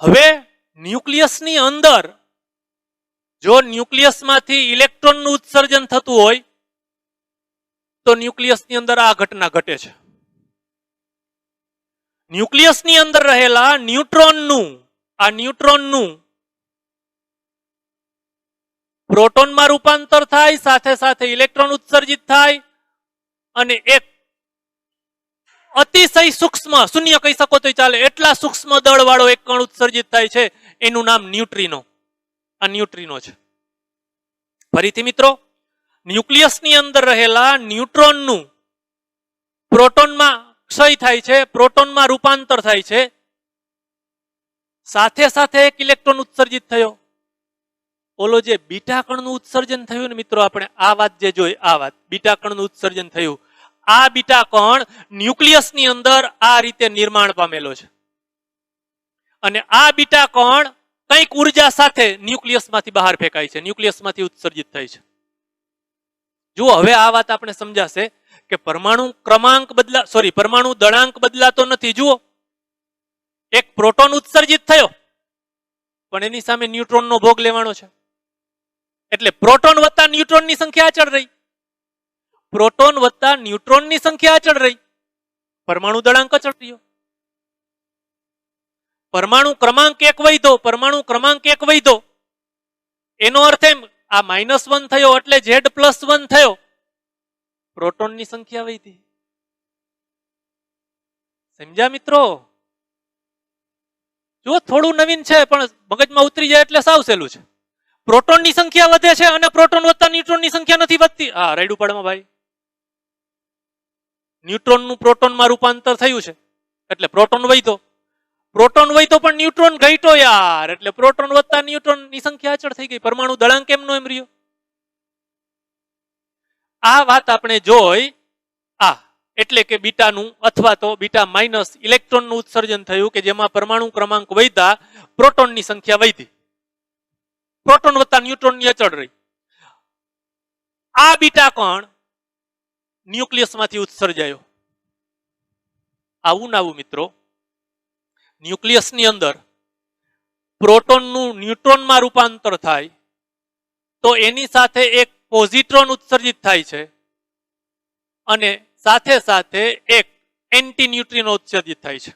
હવે ન્યુક્લિયસની અંદર જો ન્યુક્લિયસમાંથી ઇલેક્ટ્રોનનું ઉત્સર્જન થતું હોય તો ન્યુક્લિયસની અંદર આ ઘટના ઘટે છે. ન્યુક્લિયસની અંદર રહેલા ન્યુટ્રોનનું પ્રોટોનમાં રૂપાંતર થાય, સાથે સાથે ઇલેક્ટ્રોન ઉત્સર્જિત થાય, અને એક અતિશય સૂક્ષ્મ, શૂન્ય કહી શકો તો ચાલે, એટલા સૂક્ષ્મ દળ વાળો એક કણ ઉત્સર્જિત થાય છે. એનું નામ ન્યુટ્રિનો. આ ન્યુટ્રિનો છે. ફરીથી મિત્રો, ન્યુક્લિયસની અંદર રહેલા ન્યુટ્રોનનું પ્રોટોનમાં ક્ષય થાય છે, પ્રોટોનમાં રૂપાંતર થાય છે, સાથે સાથે એક ઇલેક્ટ્રોન ઉત્સર્જિત થયો. ઓલો જે બીટા કણનું ઉત્સર્જન થયું ને મિત્રો, આપણે આ વાત જે જોઈ, આ વાત બીટા કણનું ઉત્સર્જન થયું, આ બીટા કણ ન્યુક્લિયસની અંદર આ રીતે નિર્માણ પામેલો છે. અને આ બીટા કણ કંઈક ઉર્જા સાથે ન્યુક્લિયસમાંથી બહાર ફેંકાય છે, ન્યુક્લિયસમાંથી ઉત્સર્જિત થાય છે. જુઓ, હવે આ વાત આપણે સમજાશે કે પરમાણુ દળાંક બદલાતો નથી. જુઓ, એક પ્રોટોન ઉત્સર્જિત થયો પણ એની સામે ન્યુટ્રોનનો ભોગ લેવાનો છે, એટલે પ્રોટોન વત્તા ન્યુટ્રોનની સંખ્યા અચળ રહી. પ્રોટોન વત્તા ન્યુટ્રોનની સંખ્યા અચળ રહી, પરમાણુ દળાંક અચળ રહ્યો. પરમાણુ ક્રમાંક 1 વધ્યો, એનો અર્થ એમ આ -1 થયો એટલે Z+1 થયો, પ્રોટોનની સંખ્યા વધી. સમજ્યા મિત્રો? જો થોડું નવીન છે પણ મગજમાં ઉતરી જાય એટલે સાવ સહેલું છે. પ્રોટોનની સંખ્યા વધે છે અને પ્રોટોન વત્તા ન્યુટ્રોનની સંખ્યા નથી વધતી. હા, રાયડું પાડમાં ભાઈ. ન્યુટ્રોનનું પ્રોટોનમાં રૂપાંતર થયું છે એટલે પ્રોટોન વધ્યો. પ્રોટોન હોય તો પણ ન્યુટ્રોન ઘટ્યો યાર, એટલે પ્રોટોન વધતા ન્યુટ્રોન ની સંખ્યા અચળ થઈ ગઈ. પરમાણુ દળાંક કેમનો એમ રહ્યો? આ વાત આપણે જોઈ. એટલે કે બીટાનું અથવા તો બીટા માઇનસ ઇલેક્ટ્રોનનું ઉત્સર્જન થયું કે જેમાં પરમાણુ ક્રમાંક વધ્યા, પ્રોટોનની સંખ્યા વધી, પ્રોટોન વત્તા ન્યુટ્રોનની અચળ રહી. આ બીટા કણ ન્યુક્લિયસમાંથી ઉત્સર્જાયો. આવું ના આવું મિત્રો, ન્યુક્લિયસની અંદર પ્રોટોનનું ન્યુટ્રોનમાં રૂપાંતર થાય તો એની સાથે એક પોઝિટ્રોન ઉત્સર્જિત થાય છે અને સાથે સાથે એક એન્ટી ન્યુટ્રિનો ઉત્સર્જિત થાય છે.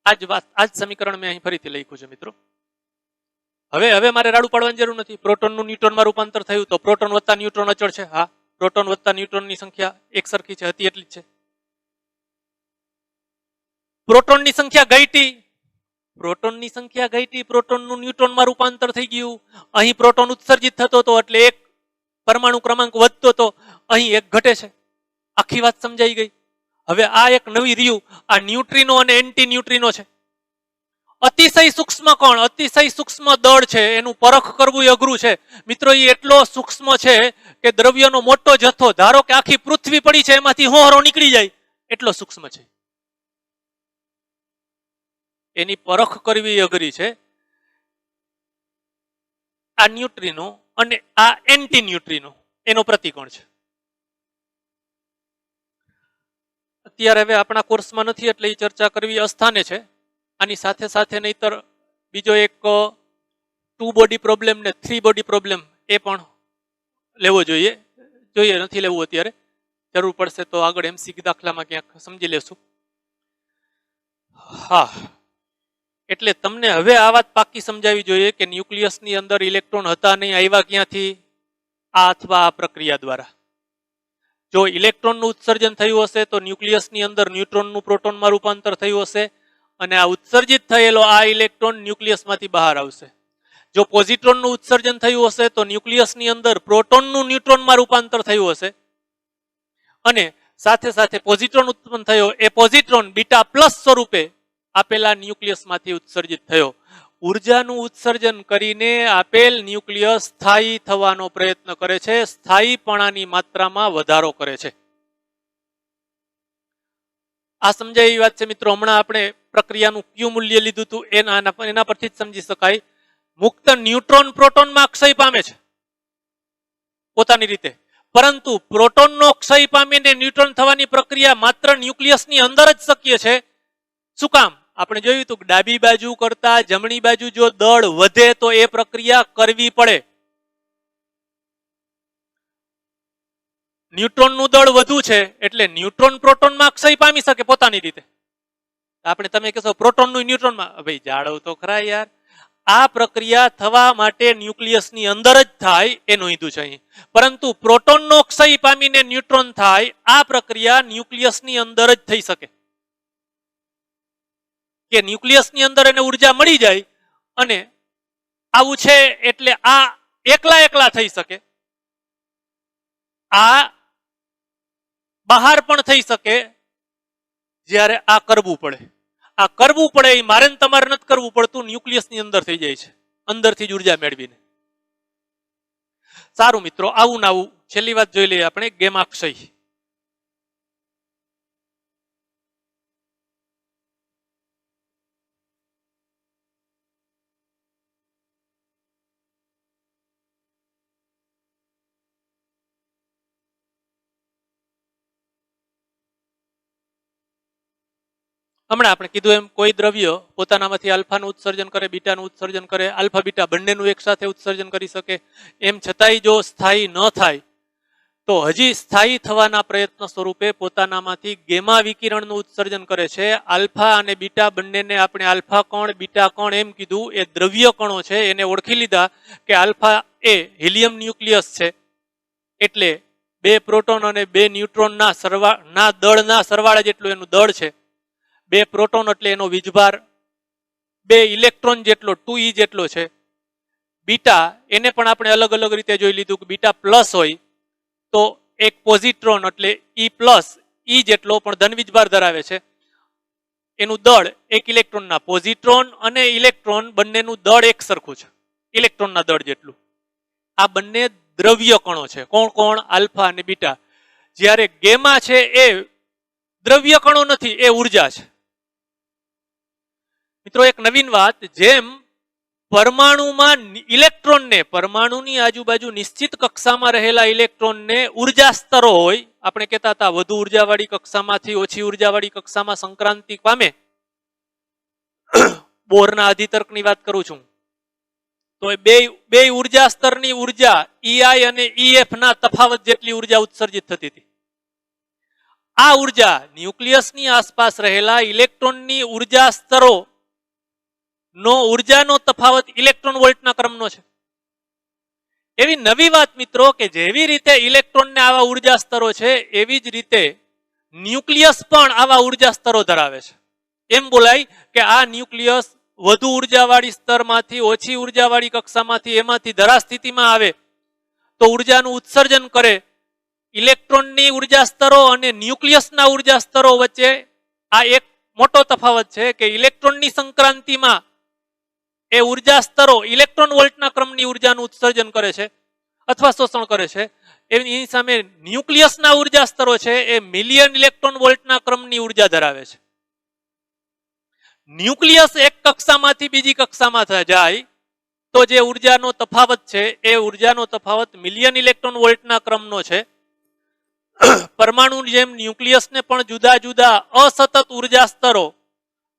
આજ સમીકરણ મેં અહીં ફરીથી લખ્યું છે મિત્રો. હવે મારે રાડું પાડવાની જરૂર નથી. પ્રોટોનનું ન્યુટ્રોનમાં રૂપાંતર થયું તો પ્રોટોન વત્તા ન્યુટ્રોન અચળ છે. હા, પ્રોટોન વત્તા ન્યુટ્રોનની સંખ્યા એક સરખી છે, હતી એટલી જ છે. પ્રોટોનની સંખ્યા ઘટી, પ્રોટોનની સંખ્યા ઘટી, પ્રોટોનનું ન્યુટ્રોનમાં રૂપાંતર થઈ ગયું. અહીં પ્રોટોન ઉત્સર્જિત થતો હતો એટલે એક પરમાણુ ક્રમાંક વધતો હતો, અહીં એક ઘટે છે. આખી વાત સમજાઈ ગઈ. હવે આ એક નવી રહ્યું, આ ન્યુટ્રિનો અને એન્ટી ન્યુટ્રિનો છે. અતિશય સૂક્ષ્મ કણ, અતિશય સૂક્ષ્મ દળ છે, એનું પરખ કરવું એ અઘરું છે મિત્રો. એ એટલો સૂક્ષ્મ છે કે દ્રવ્યનો મોટો જથ્થો, ધારો કે આખી પૃથ્વી પડી છે, એમાંથી હોહરો નીકળી જાય એટલો સૂક્ષ્મ છે. એની પરખ કરવી અઘરી છે. આ ન્યુટ્રિનો અને આ એન્ટી ન્યુટ્રિનો એનો પ્રતિકોણ છે. અત્યારે હવે આપણા કોર્સમાં નથી એટલે એ ચર્ચા કરવી અસ્થાને છે. આની સાથે સાથે નહીતર બીજો એક 2 બોડી પ્રોબ્લેમ ને 3 બોડી પ્રોબ્લેમ એ પણ લેવો જોઈએ. નથી લેવું અત્યારે, જરૂર પડશે તો આગળ એમસીક્યુ દાખલામાં ક્યાંક સમજી લેશું. હા, એટલે તમને હવે આ વાત પાકી સમજાવી જોઈએ કે ન્યુક્લિયસની અંદર ઇલેક્ટ્રોન હતા નહીં, આવ્યા ક્યાંથી? આ અથવા આ પ્રક્રિયા દ્વારા. જો ઇલેક્ટ્રોનનું ઉત્સર્જન થયું હશે તો ન્યુક્લિયસની અંદર ન્યુટ્રોનનું પ્રોટોનમાં રૂપાંતર થયું હશે અને આ ઉત્સર્જિત થયેલો આ ઇલેક્ટ્રોન ન્યુક્લિયસમાંથી બહાર આવશે. જો પોઝિટ્રોનનું ઉત્સર્જન થયું હશે તો ન્યુક્લિયસની અંદર પ્રોટોનનું ન્યુટ્રોનમાં રૂપાંતર થયું હશે અને સાથે સાથે પોઝિટ્રોન ઉત્પન્ન થયો, એ પોઝિટ્રોન બીટા પ્લસ સ્વરૂપે આપેલા ન્યુક્લિયસમાંથી ઉત્સર્જિત થયો. ઉર્જાનું ઉત્સર્જન કરીને આપેલ ન્યુક્લિયસ સ્થાયી થવાનો પ્રયત્ન કરે છે, સ્થાયીપણાની માત્રામાં વધારો કરે છે. આ સમજાય એવી વાત છે મિત્રો. હમણાં આપણે પ્રક્રિયાનું કયું મૂલ્ય લીધું હતું એના પરથી જ સમજી શકાય. મુક્ત ન્યુટ્રોન પ્રોટોનમાં ક્ષય પામે છે પોતાની રીતે, પરંતુ પ્રોટોનનો ક્ષય પામીને ન્યુટ્રોન થવાની પ્રક્રિયા માત્ર ન્યુક્લિયસની અંદર જ શક્ય છે. શું કામ? આપણે જોયું હતું કે ડાબી બાજુ કરતા જમણી બાજુ જો દળ વધે તો એ પ્રક્રિયા કરવી પડે. ન્યુટ્રોનનું દળ વધુ છે એટલે ન્યુટ્રોન પ્રોટોનમાં ક્ષય પામી શકે પોતાની રીતે. તમે કહેશો પ્રોટોનનું ન્યુટ્રોનમાં, ભાઈ જાળવ તો ખરા યાર. આ પ્રક્રિયા થવા માટે ન્યુક્લિયસની અંદર જ થાય એ નોંધ્યું છે અહીં. પરંતુ પ્રોટોનનો ક્ષય પામીને ન્યુટ્રોન થાય, આ પ્રક્રિયા ન્યુક્લિયસની અંદર જ થઈ શકે. કે ન્યુક્લિયસની અંદર એને ઉર્જા મળી જાય અને આવું છે એટલે આ એકલા થઈ શકે. આ બહાર પણ થઈ શકે જ્યારે આ કરવું પડે. આ કરવું પડે એ મારે તમારે નથી કરવું પડતું, ન્યુક્લિયસની અંદર થઈ જાય છે, અંદરથી જ ઉર્જા મેળવીને. સારું મિત્રો, આવું ને આવું છેલ્લી વાત જોઈ લઈએ આપણે, ગેમા ક્ષય. હમણાં આપણે કીધું એમ કોઈ દ્રવ્ય પોતાનામાંથી આલ્ફાનું ઉત્સર્જન કરે, બીટાનું ઉત્સર્જન કરે, આલ્ફા બીટા બંનેનું એક સાથે ઉત્સર્જન કરી શકે. એમ છતાંય જો સ્થાયી ન થાય તો હજી સ્થાયી થવાના પ્રયત્ન સ્વરૂપે પોતાનામાંથી ગેમા વિકિરણનું ઉત્સર્જન કરે છે. આલ્ફા અને બીટા બંનેને આપણે આલ્ફા કણ બીટા કણ એમ કીધું. એ દ્રવ્ય કણો છે, એને ઓળખી લીધા કે આલ્ફા એ હિલિયમ ન્યુક્લિયસ છે એટલે 2 પ્રોટોન અને 2 ન્યુટ્રોનના દળના સરવાળા જેટલું એનું દળ છે. 2 પ્રોટોન એટલે એનો વીજભાર 2 ઇલેક્ટ્રોન જેટલો 2e જેટલો છે. બીટા એને પણ આપણે અલગ અલગ રીતે જોઈ લીધું કે બીટા પ્લસ હોય તો એક પોઝિટ્રોન એટલે ઈ પ્લસ ઈ જેટલો પણ ધન વીજભાર ધરાવે છે, એનું દળ એક ઇલેક્ટ્રોનના પોઝિટ્રોન અને ઇલેક્ટ્રોન બંનેનું દળ એક સરખું છે, ઇલેક્ટ્રોનના દળ જેટલું. આ બંને દ્રવ્ય કણો છે. કોણ કોણ? આલ્ફા અને બીટા. જ્યારે ગેમા છે એ દ્રવ્ય કણો નથી, એ ઉર્જા છે. મિત્રો એક નવીન વાત, જેમ પરમાણુમાં ઇલેક્ટ્રોનને, પરમાણુની આજુબાજુ નિશ્ચિત કક્ષામાં રહેલા ઇલેક્ટ્રોનને ઉર્જા સ્તરો હોય, આપણે કહેતા હતા વધુ ઉર્જાવાળી કક્ષામાંથી ઓછી ઉર્જાવાળી કક્ષામાં સંક્રાંતિ પામે. બોરના અધિતર્કની વાત કરું છું. તો બે ઉર્જા સ્તરની ઉર્જા ઈઆઈ અને ઈએફ ના તફાવત જેટલી ઉર્જા ઉત્સર્જિત થતી હતી. આ ઉર્જા ન્યુક્લિયસની આસપાસ રહેલા ઇલેક્ટ્રોનની ઉર્જા સ્તરો નો ઉર્જાનો તફાવત ઇલેક્ટ્રોન વોલ્ટના ક્રમનો છે. એવી નવી વાત મિત્રો કે જેવી રીતે ઇલેક્ટ્રોનને આવા ઉર્જા સ્તરો છે, એવી જ રીતે ન્યુક્લિયસ પણ આવા ઉર્જા સ્તરો ધરાવે છે. એમ બોલાય કે આ ન્યુક્લિયસ વધુ ઉર્જાવાળી સ્તરમાંથી ઓછી ઉર્જાવાળી કક્ષામાંથી એમાંથી ધરા સ્થિતિમાં આવે તો ઉર્જાનું ઉત્સર્જન કરે. ઇલેક્ટ્રોનની ઉર્જા સ્તરો અને ન્યુક્લિયસના ઉર્જા સ્તરો વચ્ચે આ એક મોટો તફાવત છે કે ઇલેક્ટ્રોનની સંક્રાંતિમાં એ ઉર્જા સ્તરો ઇલેક્ટ્રોન વોલ્ટના ક્રમની ઉર્જાનું ઉત્સર્જન કરે છે અથવા શોષણ કરે છે. એની સામે ન્યુક્લિયસના ઉર્જા સ્તરો છે એ મિલિયન ઇલેક્ટ્રોન વોલ્ટના ક્રમની ઉર્જા ધરાવે છે. ન્યુક્લિયસ એક કક્ષામાંથી બીજી કક્ષામાં જાય તો જે ઉર્જાનો તફાવત છે એ ઉર્જાનો તફાવત મિલિયન ઇલેક્ટ્રોન વોલ્ટના ક્રમનો છે. પરમાણુ જેમ ન્યુક્લિયસને પણ જુદા જુદા અસતત ઉર્જા સ્તરો,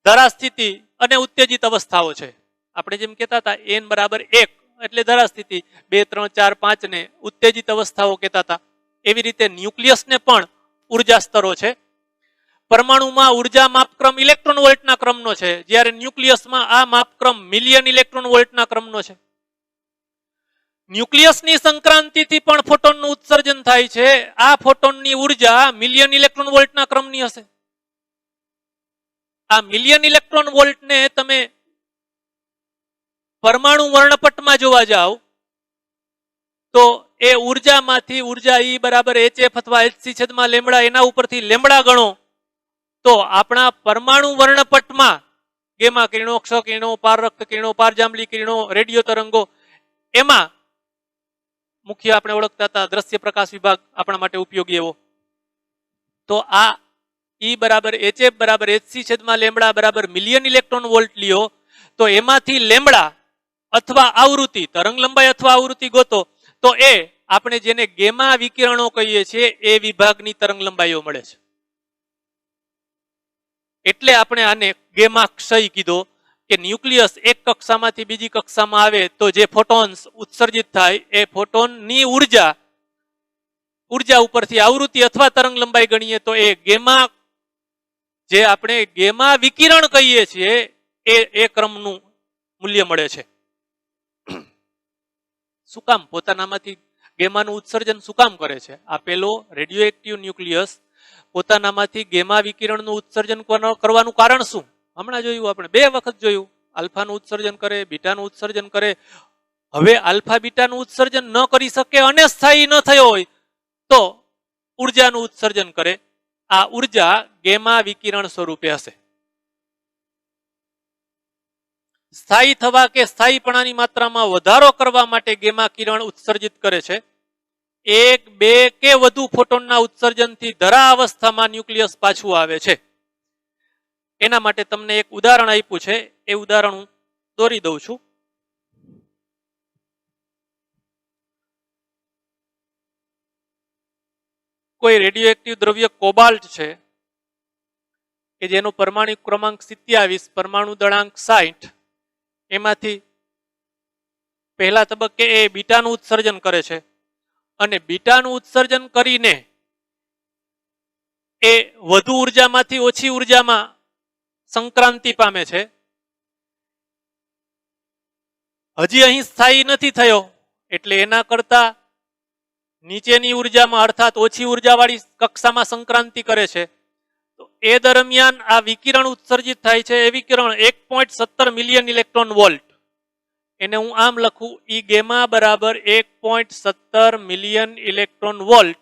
ધરા સ્થિતિ અને ઉત્તેજિત અવસ્થાઓ છે. આપણે જેમ કહેતા હતા n બરાબર 1 એટલે ધરા સ્થિતિ, 2 3 4 5 ને ઉત્તેજિત અવસ્થાઓ કહેતા હતા. એવી રીતે ન્યુક્લિયસને પણ ઉર્જા સ્તરો છે. પરમાણુમાં ઉર્જા માપક્રમ ઇલેક્ટ્રોન વોલ્ટના ક્રમનો છે, જ્યારે ન્યુક્લિયસમાં આ માપક્રમ મિલિયન ઇલેક્ટ્રોન વોલ્ટના ક્રમનો છે. ન્યુક્લિયસની સંક્રાંતિથી પણ ફોટોનનું ઉત્સર્જન થાય છે. આ ફોટોનની ઉર્જા મિલિયન ઇલેક્ટ્રોન વોલ્ટના ક્રમની હશે. આ મિલિયન ઇલેક્ટ્રોન વોલ્ટને તમે પરમાણુ વર્ણપટમાં જોવા જાઓ તો એ ઉર્જામાંથી ઉર્જા E બરાબર HF અથવા HC છેદમાં લેમ્બડા, એના ઉપરથી લેમ્બડા ગણો તો આપણા પરમાણુ વર્ણપટમાં ગેમા કિરણો, ક્ષ કિરણો, પારરક્ત કિરણો, પારજાંબલી કિરણો, રેડિયો તરંગો, એમાં મુખ્ય આપણે ઓળખતા હતા દ્રશ્ય પ્રકાશ વિભાગ આપણા માટે ઉપયોગી એવો. તો આ E બરાબર HF બરાબર HC છેદમાં લેમ્બડા બરાબર મિલિયન ઇલેક્ટ્રોન વોલ્ટ લ્યો તો એમાંથી લેમ્બડા અથવા આવૃત્તિ, તરંગ લંબાઈ અથવા આવૃત્તિ ગોતો તો એ આપણે જેને ગેમા વિકિરણો કહીએ છીએ એ વિભાગની તરંગ લંબાઈઓ મળે છે. એટલે આપણે આને ગેમા ક્ષય કીધો કે ન્યુક્લિયસ એક કક્ષામાંથી બીજી કક્ષામાં આવે તો જે ફોટોન્સ ઉત્સર્જિત થાય એ ફોટોનની ઉર્જા ઉપરથી આવૃત્તિ અથવા તરંગ લંબાઈ ગણીએ તો એ ગેમા, જે આપણે ગેમા વિકિરણ કહીએ છીએ એ ક્રમનું મૂલ્ય મળે છે. શું કામ? પોતાનામાંથી ગેમાનું ઉત્સર્જન શું કામ કરે છે? આપેલો રેડિયો એક્ટિવ ન્યુક્લિયસ પોતાનામાંથી ગેમા વિકિરણનું ઉત્સર્જન કરવાનું કારણ શું? હમણાં જોયું, આપણે 2 વખત જોયું. આલ્ફાનું ઉત્સર્જન કરે, બીટાનું ઉત્સર્જન કરે. હવે આલ્ફા બીટાનું ઉત્સર્જન ન કરી શકે અને સ્થાયી ન થયો હોય તો ઉર્જાનું ઉત્સર્જન કરે. આ ઉર્જા ગેમા વિકિરણ સ્વરૂપે હશે. સ્થાયી થવા કે સ્થાયીપણાની માત્રામાં વધારો કરવા માટે ગેમા કિરણ ઉત્સર્જિત કરે છે. 1, 2 કે વધુ ફોટોનના ઉત્સર્જનથી ધરા અવસ્થામાં ન્યુક્લિયસ પાછું આવે છે. એના માટે તમને એક ઉદાહરણ આપ્યું છે, એ ઉદાહરણ હું દોરી દઉં છું. કોઈ રેડિયો એક્ટિવ દ્રવ્ય કોબાલ્ટ છે કે જેનો પરમાણુ ક્રમાંક 27, પરમાણુ દળાંક 60, એમાંથી પહેલા તબક્કે એ બીટાનું ઉત્સર્જન કરે છે અને બીટાનું ઉત્સર્જન કરીને એ વધુ ઉર્જામાંથી ઓછી ઉર્જામાં સંક્રાંતિ પામે છે. હજી અહીં સ્થાયી નથી થયો એટલે એના કરતા નીચેની ઉર્જામાં અર્થાત ઓછી ઉર્જાવાળી કક્ષામાં સંક્રાંતિ કરે છે. તો એ દરમિયાન આ વિકિરણ ઉત્સર્જિત થાય છે. એ વિકિરણ 1.17 મિલિયન ઇલેક્ટ્રોન વોલ્ટ. એને હું આમ લખું, ઈ ગેમા બરાબર 1.17 મિલિયન ઇલેક્ટ્રોન વોલ્ટ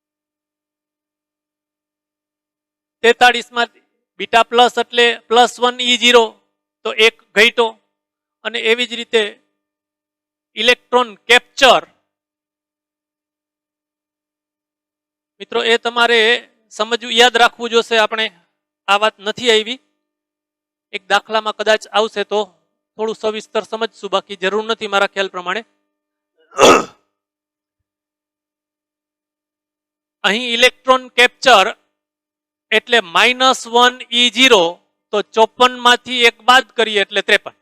43 માં બીટા પ્લસ એટલે +1 E0 તો 1 ઘટ્યો અને એવી જ રીતે ઇલેક્ટ્રોન કેપ્ચર મિત્રો એ તમારે સમજવું યાદ રાખવું જોશે. આપણે આ વાત નથી આવી, એક દાખલામાં કદાચ આવશે તો થોડું સવિસ્તર સમજશું, બાકી જરૂર નથી મારા ખ્યાલ પ્રમાણે. અહીં ઇલેક્ટ્રોન કેપ્ચર એટલે -1 E0 તો 54 માંથી 1 બાદ કરીએ એટલે 53.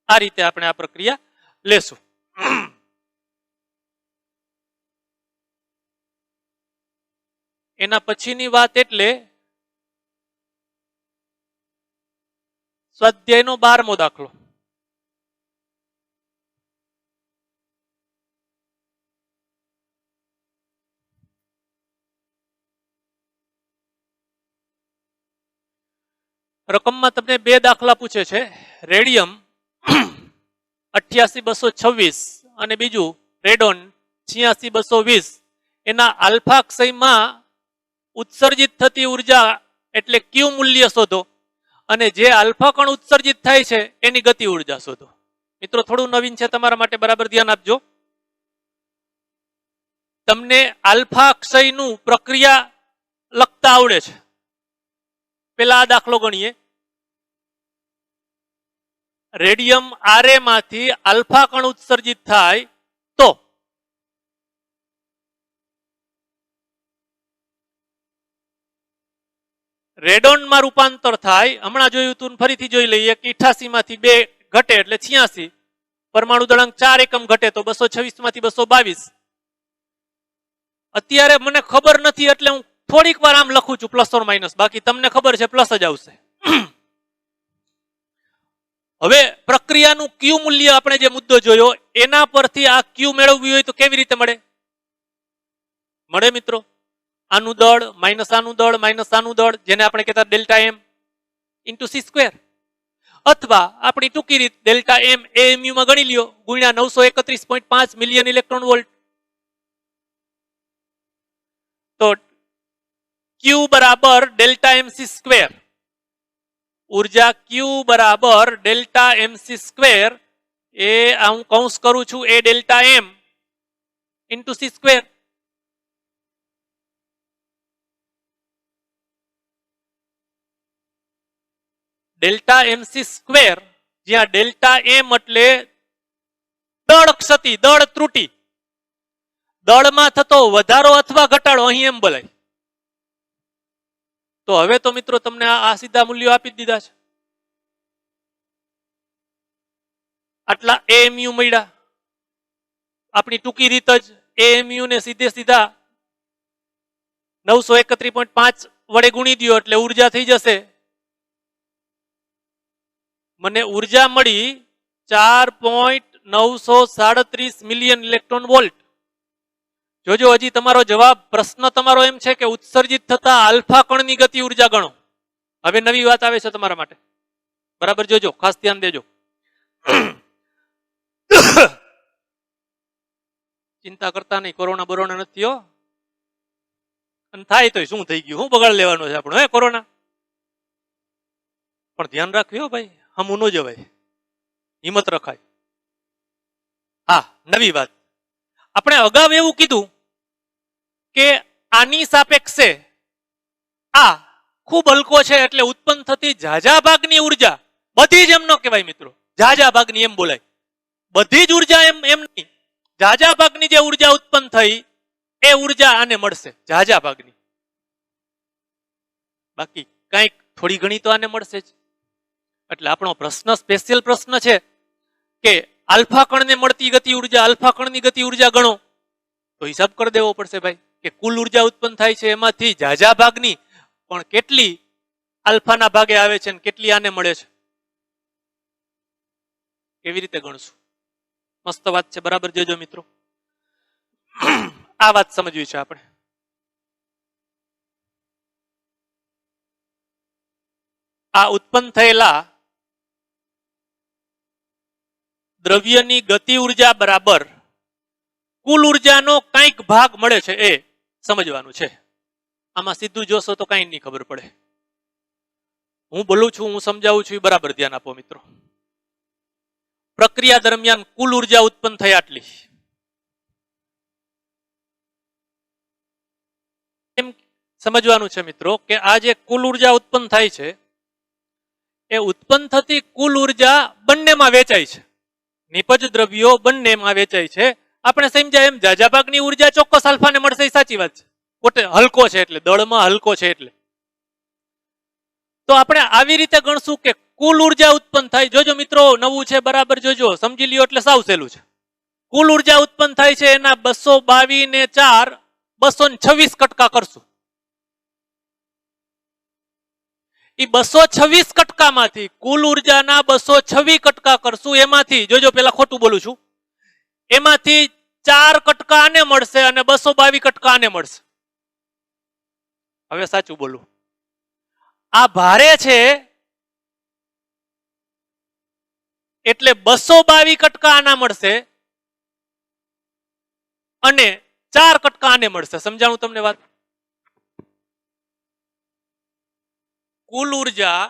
આ રીતે આપણે આ પ્રક્રિયા લેશું. એના પછીની વાત એટલે સ્વાધ્યાયનો 12મો દાખલો. રકમમાં તમને 2 દાખલા પૂછે છે. રેડિયમ 88226 અને બીજું રેડોન 86220. એના આલ્ફા ક્ષયમાં ઉત્સર્જિત થતી ઉર્જા એટલે ક્યુ મૂલ્ય શોધો અને જે આલ્ફા કણ ઉત્સર્જિત થાય છે એની ગતિ ઉર્જા શોધો. મિત્રો થોડું નવીન છે તમારા માટે, બરાબર ધ્યાન આપજો. તમને આલ્ફા ક્ષયનું પ્રક્રિયા લખતા આવડે છે. પેલા આ દાખલો ગણીએ. રેડિયમ આરએ માંથી આલ્ફા કણ ઉત્સર્જિત થાય તો રેડોનમાં રૂપાંતર થાય. હમણાં જોયું તું, ફરીથી જોઈ લઈએ કે 88 માંથી 2 ઘટે એટલે 86. પરમાણુ દળાંક 4 એકમ ઘટે તો 226 માંથી 222. અત્યારે મને ખબર નથી એટલે હું થોડીક વાર આમ લખું છું પ્લસ ઓર માઇનસ, બાકી તમને ખબર છે પ્લસ જ આવશે. હવે પ્રક્રિયાનું ક્યુ મૂલ્ય આપણે જે મુદ્દો જોયો એના પરથી આ ક્યુ મેળવવી હોય તો કેવી રીતે મળે? મળે મિત્રો, આનું દળ માઇનસ આનું દળ માઇનસ આનું દળ, જેને આપણે કહેતા ડેલ્ટા એમ ઇન્ટુ c², અથવા આપણી ટૂંકી રીત ડેલ્ટા એમ AMU માં ગણી લ્યો ગુણ્યા 931.5 મિલિયન ઇલેક્ટ્રોન વોલ્ટ. તો Q બરાબર ડેલ્ટા MC². ઉર્જા Q બરાબર ડેલ્ટા MC², એ હું કૌંસ કરું છું એ delta M into c². Delta MC², જ્યાં ડેલ્ટા એમ એટલે દળ ક્ષતિ, દળ ત્રુટિ, દળમાં થતો વધારો અથવા ઘટાડો, અહીં એમ બોલાય. તો હવે તો મિત્રો તમને આ સીધા મૂલ્યો આપી દીધા છે. આટલા AMU મળ્યા. આપણી ટૂંકી રીત જ AMU ને સીધે સીધા 931.5 વડે ગુણી દો એટલે ઉર્જા થઈ જશે. મને ઉર્જા મળી 4.937 મિલિયન ઇલેક્ટ્રોન વોલ્ટ. જોજો હજી તમારો જવાબ, પ્રશ્ન તમારો એમ છે કે ઉત્સર્જિત થતા આલ્ફા કણની ગતિ ઉર્જા ગણો. હવે નવી વાત આવે છે તમારા માટે, બરાબર જોજો, ખાસ ધ્યાન દેજો. ચિંતા કરતા નહીં, કોરોના બોરોના નથી હો. અને થાય તો શું થઈ ગયું, હું બગાડ લેવાનો છે આપણો હે કોરોના. પણ ધ્યાન રાખવી હો ભાઈ, હમું ન જવાય, હિંમત રખાય. હા, નવી વાત. આપણે અગાઉ એવું કીધું કે આની સાપેક્ષે આ ખૂબ હલકો છે એટલે ઉત્પન્ન થતી ઝાઝા ભાગની ઉર્જા, બધી જ એમ ન કહેવાય મિત્રો, ઝાઝા ભાગની એમ બોલાય. બધી જ ઉર્જા એમ નહીં, ઝાઝા ભાગની જે ઉર્જા ઉત્પન્ન થઈ એ ઉર્જા આને મળશે, ઝાઝા ભાગની. બાકી કંઈક થોડી ઘણી તો આને મળશે જ. એટલે આપણો પ્રશ્ન સ્પેશિયલ પ્રશ્ન છે કે આલ્ફા કણને મળતી ગતિ ઉર્જા, આલ્ફા કણની ગતિ ઉર્જા ગણો. તો હિસાબ કરી દેવો પડશે ભાઈ કે કુલ ઉર્જા ઉત્પન્ન થાય છે એમાંથી ઝાઝા ભાગની પણ કેટલી આલ્ફાના ભાગે આવે છે અને કેટલી આને મળે છે. કેવી રીતે ગણશું? મસ્ત વાત છે, બરાબર જોજો મિત્રો. આ વાત સમજવી છે આપણે. આ ઉત્પન્ન થયેલા દ્રવ્યની ગતિ ઉર્જા બરાબર કુલ ઉર્જાનો કંઈક ભાગ મળે છે એ સમજવાનું છે. આમાં સીધું જોશો તો કઈ નહીં ખબર પડે. હું બોલું છું, હું સમજાવું છું, એ બરાબર ધ્યાન આપો મિત્રો. પ્રક્રિયા દરમિયાન કુલ ઉર્જા ઉત્પન્ન થઈ આટલી. એમ સમજવાનું છે મિત્રો કે આ જે કુલ ઉર્જા ઉત્પન્ન થાય છે એ ઉત્પન્ન થતી કુલ ઉર્જા બંનેમાં વેચાય છે. નિપજ દ્રવ્યો બંનેમાં વેચાય છે. આપણે સમજ્યા એમ જાજા ભાગની ઉર્જા ચોક્કસ આલ્ફાને મળશે, એ સાચી વાત છે. પોતે હલકો છે એટલે, દળમાં હલકો છે એટલે. તો આપણે આવી રીતે ગણશું કે કુલ ઉર્જા ઉત્પન્ન થાય. જોજો મિત્રો, નવું છે બરાબર જોજો, સમજી લ્યો એટલે સાવ સહેલું છે. કુલ ઉર્જા ઉત્પન્ન થાય છે એના 222 ને 4 226 કટકા કરશું. એ 226 કટકામાંથી કુલ ઉર્જાના 226 કટકા કરશું. એમાંથી જોજો, પેલા ખોટું બોલું છું, એમાંથી 4 કટકા આને મળશે અને 222 કટકા આને મળશે. હવે સાચું બોલું, આ ભારે છે એટલે 222 કટકા આના મળશે અને 4 કટકા આને મળશે. સમજાણું તમને વાત? કુલ ઉર્જા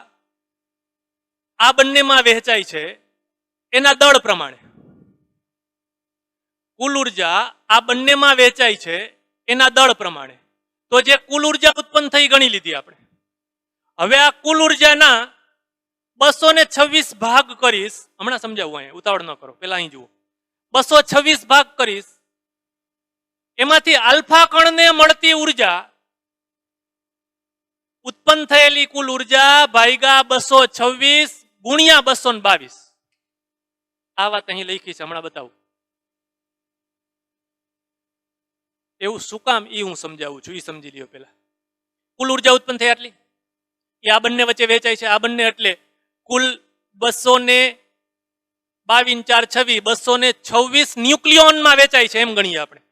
આ બંનેમાં વહેંચાય છે એના દળ પ્રમાણે. કુલ ઉર્જા આ બંનેમાં વહેંચાય છે એના દળ પ્રમાણે. તો જે કુલ ઉર્જા ઉત્પન્ન થઈ ગણી લીધી આપણે. હવે આ કુલ ઉર્જાના 226 ભાગ કરીશ. હમણાં સમજાવું, અહીંયા ઉતાવળ ન કરો, પેલા અહીં જુઓ. 226 ભાગ કરીશ, એમાંથી આલ્ફા કણને મળતી ઉર્જા, ઉત્પન્ન થયેલી કુલ ઉર્જા ભાગ્યા 226 ગુણ્યા 222. આ વાત અહીં લખી છે, હમણાં બતાવું. એવું શું કામ એ હું સમજાવું છું, એ સમજી લ્યો પેલા. કુલ ઉર્જા ઉત્પન્ન થઈ આટલી, એ આ બંને વચ્ચે વેચાય છે. આ બંને એટલે કુલ 222 4 26 226 ન્યુક્લિયોનમાં વેચાય છે એમ ગણીએ આપણે.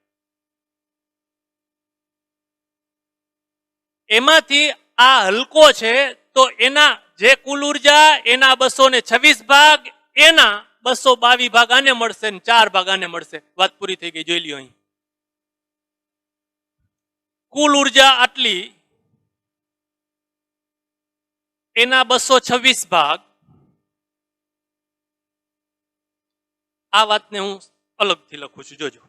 એમાંથી આ હલકો છે તો એના જે કુલ ઉર્જા એના 226 ભાગ, એના 222 ભાગ આને મળશે ને 4 ભાગ આને મળશે. વાત પૂરી થઈ ગઈ. જોઈ લ્યો અહીં કુલ ઉર્જા આટલી, એના 226 ભાગ. આ વાતને હું અલગથી લખું છું, જોજો.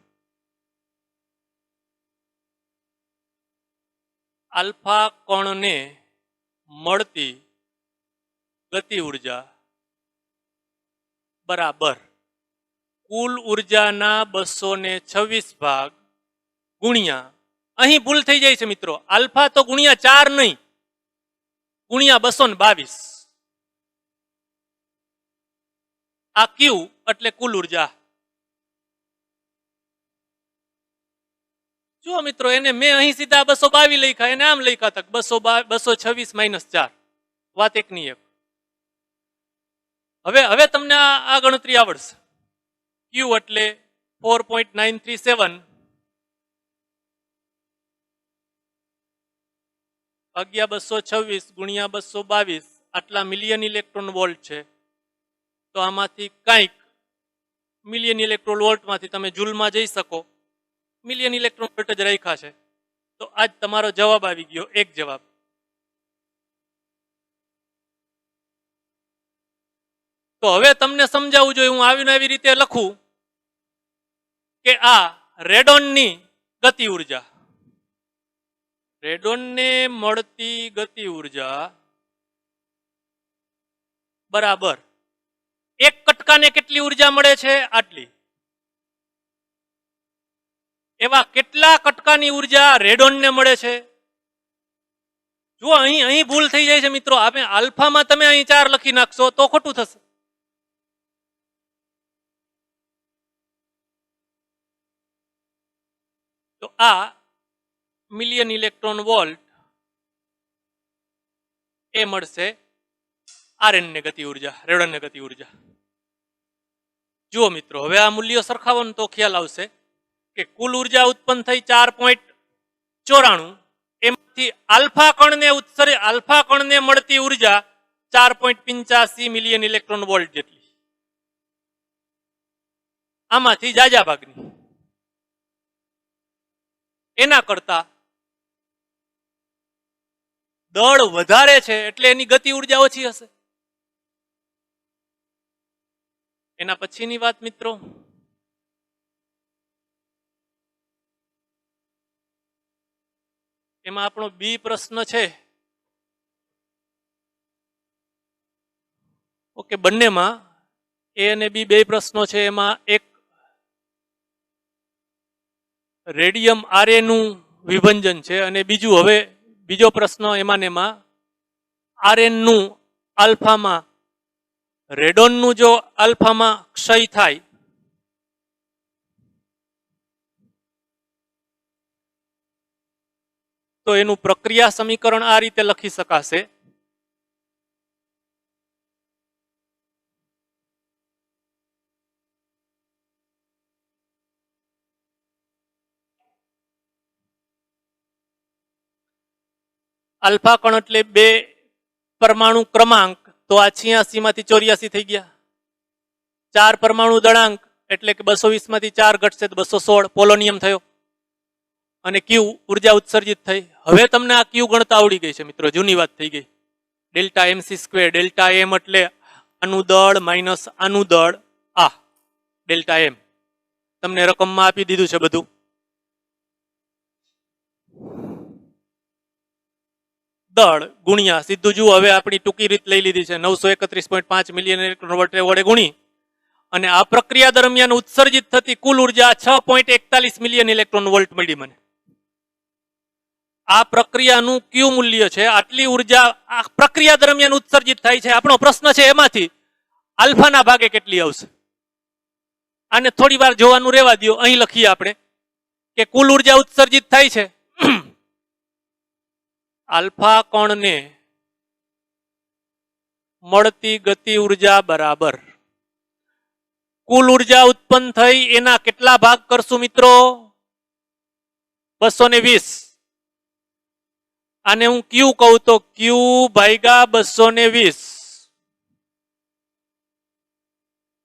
આલ્ફા કણને મળતી ગતિ ઉર્જા બરાબર કુલ ઉર્જાના 226 ભાગ ગુણ્યા, અહીં ભૂલ થઈ જાય છે મિત્રો, આલ્ફા તો ગુણ્યા 4 નહીં, ગુણ્યા 222. આ ક્યુ એટલે કુલ ઉર્જા. જો મિત્રો, એને મેં અહીં સીધા 222 લખ્યા, એને આમ લખ્યા તક 226 માઇનસ 4. વાત એકની એક. હવે તમને આ ગણતરી આવડશે. ક્યુ એટલે 4.937 ભાગ્યા 226 ગુણ્યા 222, આટલા મિલિયન ઇલેક્ટ્રોન વોલ્ટ છે. તો આમાંથી કંઈક મિલિયન ઇલેક્ટ્રોન વોલ્ટમાંથી તમે જૂલમાં જઈ શકો. મિલિયન ઇલેક્ટ્રોન વોલ્ટ જ રાખ્યા છે. તો આજ તમારો જવાબ આવી ગયો, એક જવાબ. તો હવે તમને સમજાવવું જોઈએ, હું આવીને આવી રીતે લખું કે આ રેડોનની ગતિ ઉર્જા, રેડોનને મળતી ગતિ ઉર્જા બરાબર એક કટકાને કેટલી ઉર્જા મળે છે? આટલી. એવા કેટલા કટકાની ઉર્જા રેડોનને મળે છે? જો અહીં ભૂલ થઈ જાય છે મિત્રો. આપણે આલ્ફામાં તમે અહીં 4 લખી નાખશો તો ખોટું થશે. તો આ મિલિયન ઇલેક્ટ્રોન વોલ્ટ એ મળશે આરએન ને ગતિ ઉર્જા, રેડોન ને ગતિ ઉર્જા. જુઓ મિત્રો, હવે આ મૂલ્યો સરખાવો તો ખ્યાલ આવશે કે કુલ ઉર્જા ઉત્પન્ન થઈ 4.94, એમાંથી આલ્ફા કણને મળતી ઉર્જા 4.85 મિલિયન ઇલેક્ટ્રોન વોલ્ટ જેટલી. આમાંથી જાજા ભાગની, એના કરતા દળ વધારે છે એટલે એની ગતિ ઉર્જા ઓછી હશે. એના પછીની વાત મિત્રો, એમાં આપણો બી પ્રશ્ન છે. ઓકે, બંનેમાં એ અને બી બે પ્રશ્નો છે. એમાં એક રેડિયમ આરએ નું વિભંજન છે અને બીજું હવે બીજો પ્રશ્ન એમાં ને એમાં આરએન નું આલ્ફામાં રેડોન નું જો આલ્ફામાં ક્ષય થાય તો એનું પ્રક્રિયા સમીકરણ આ રીતે લખી શકાશે. આલ્ફા કણ એટલે બે પરમાણુ ક્રમાંક, તો આ 86 માંથી 84 થઈ ગયા. 4 પરમાણુ દળાંક એટલે કે 220 માંથી 4 ઘટશે તો 216 પોલોનિયમ થયો. અને ક્યુ ઉર્જા ઉત્સર્જિત થઈ. હવે તમને આ ક્યુ ગણતા આવડી ગઈ છે મિત્રો, જૂની વાત થઈ ગઈ. Delta MC square, delta M એટલે આનું દળ માઇનસ આનું દળ, આ ડેલ્ટા એમ તમને રકમમાં આપી દીધું છે બધું. દળ ગુણ્યા સીધું જુઓ, હવે આપણી ટૂંકી રીત લઈ લીધી છે 931.5 મિલિયન ઇલેક્ટ્રોન વોલ્ટ વડે ગુણી અને આ પ્રક્રિયા દરમિયાન ઉત્સર્જિત થતી કુલ ઉર્જા 6.41 મિલિયન ઇલેક્ટ્રોન વોલ્ટ મળી મને. આ પ્રક્રિયાનું ક્યુ મૂલ્ય છે. આટલી ઉર્જા આ પ્રક્રિયા દરમિયાન ઉત્સર્જિત થાય છે. આપણો પ્રશ્ન છે એમાંથી આલ્ફાના ભાગે કેટલી આવશે. આને થોડી વાર જોવાનું રહેવા દો. અહીં લખીએ આપણે કે કુલ ઉર્જા ઉત્સર્જિત થાય છે આલ્ફા કણને મળતી ગતિ ઉર્જા બરાબર કુલ ઉર્જા ઉત્પન્ન થઈ એના કેટલા ભાગ કરશું મિત્રો? 220. આને હું ક્યુ કહું તો ક્યુ ભાગ્યા 220.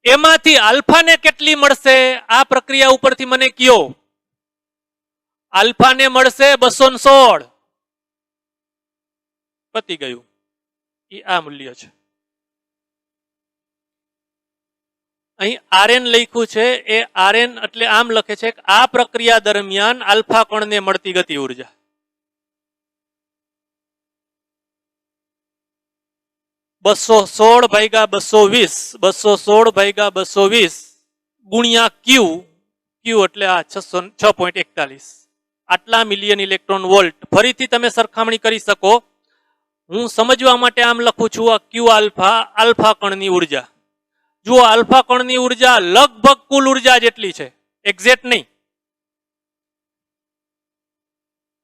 એમાંથી આલ્ફાને કેટલી મળશે? આ પ્રક્રિયા ઉપરથી મને કયો. આલ્ફાને મળશે 216. પતી ગયું. એ આ મૂલ્ય છે. અહીં આરએન લખ્યું છે, એ આરએન એટલે આમ લખે છે કે આ પ્રક્રિયા દરમિયાન આલ્ફા કણને મળતી ગતિ ઉર્જા. (216/220 ગુણ્યા ક્યુ, ક્યુ એટલે આ 6.41 આટલા મિલિયન ઇલેક્ટ્રોન વોલ્ટ. ફરીથી તમે સરખામણી કરી શકો. હું સમજવા માટે આમ લખું છું, આ ક્યુ આલ્ફા, આલ્ફા કણની ઉર્જા. જુઓ, આલ્ફા કણની ઉર્જા લગભગ કુલ ઉર્જા જેટલી છે, એક્ઝેક્ટ નહીં.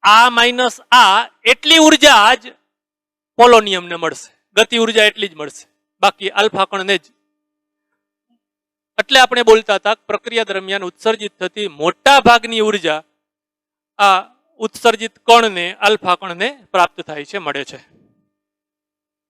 આ માઇનસ આ એટલી ઉર્જા જ પોલોનિયમને મળશે. ગતિ ઉર્જા એટલી જ મળશે, બાકી આલ્ફા કણને જ. એટલે આપણે બોલતા હતા પ્રક્રિયા દરમિયાન ઉત્સર્જિત થતી મોટા ભાગની ઉર્જા આ ઉત્સર્જિત કણને, આલ્ફા કણને પ્રાપ્ત થાય છે, મળે છે.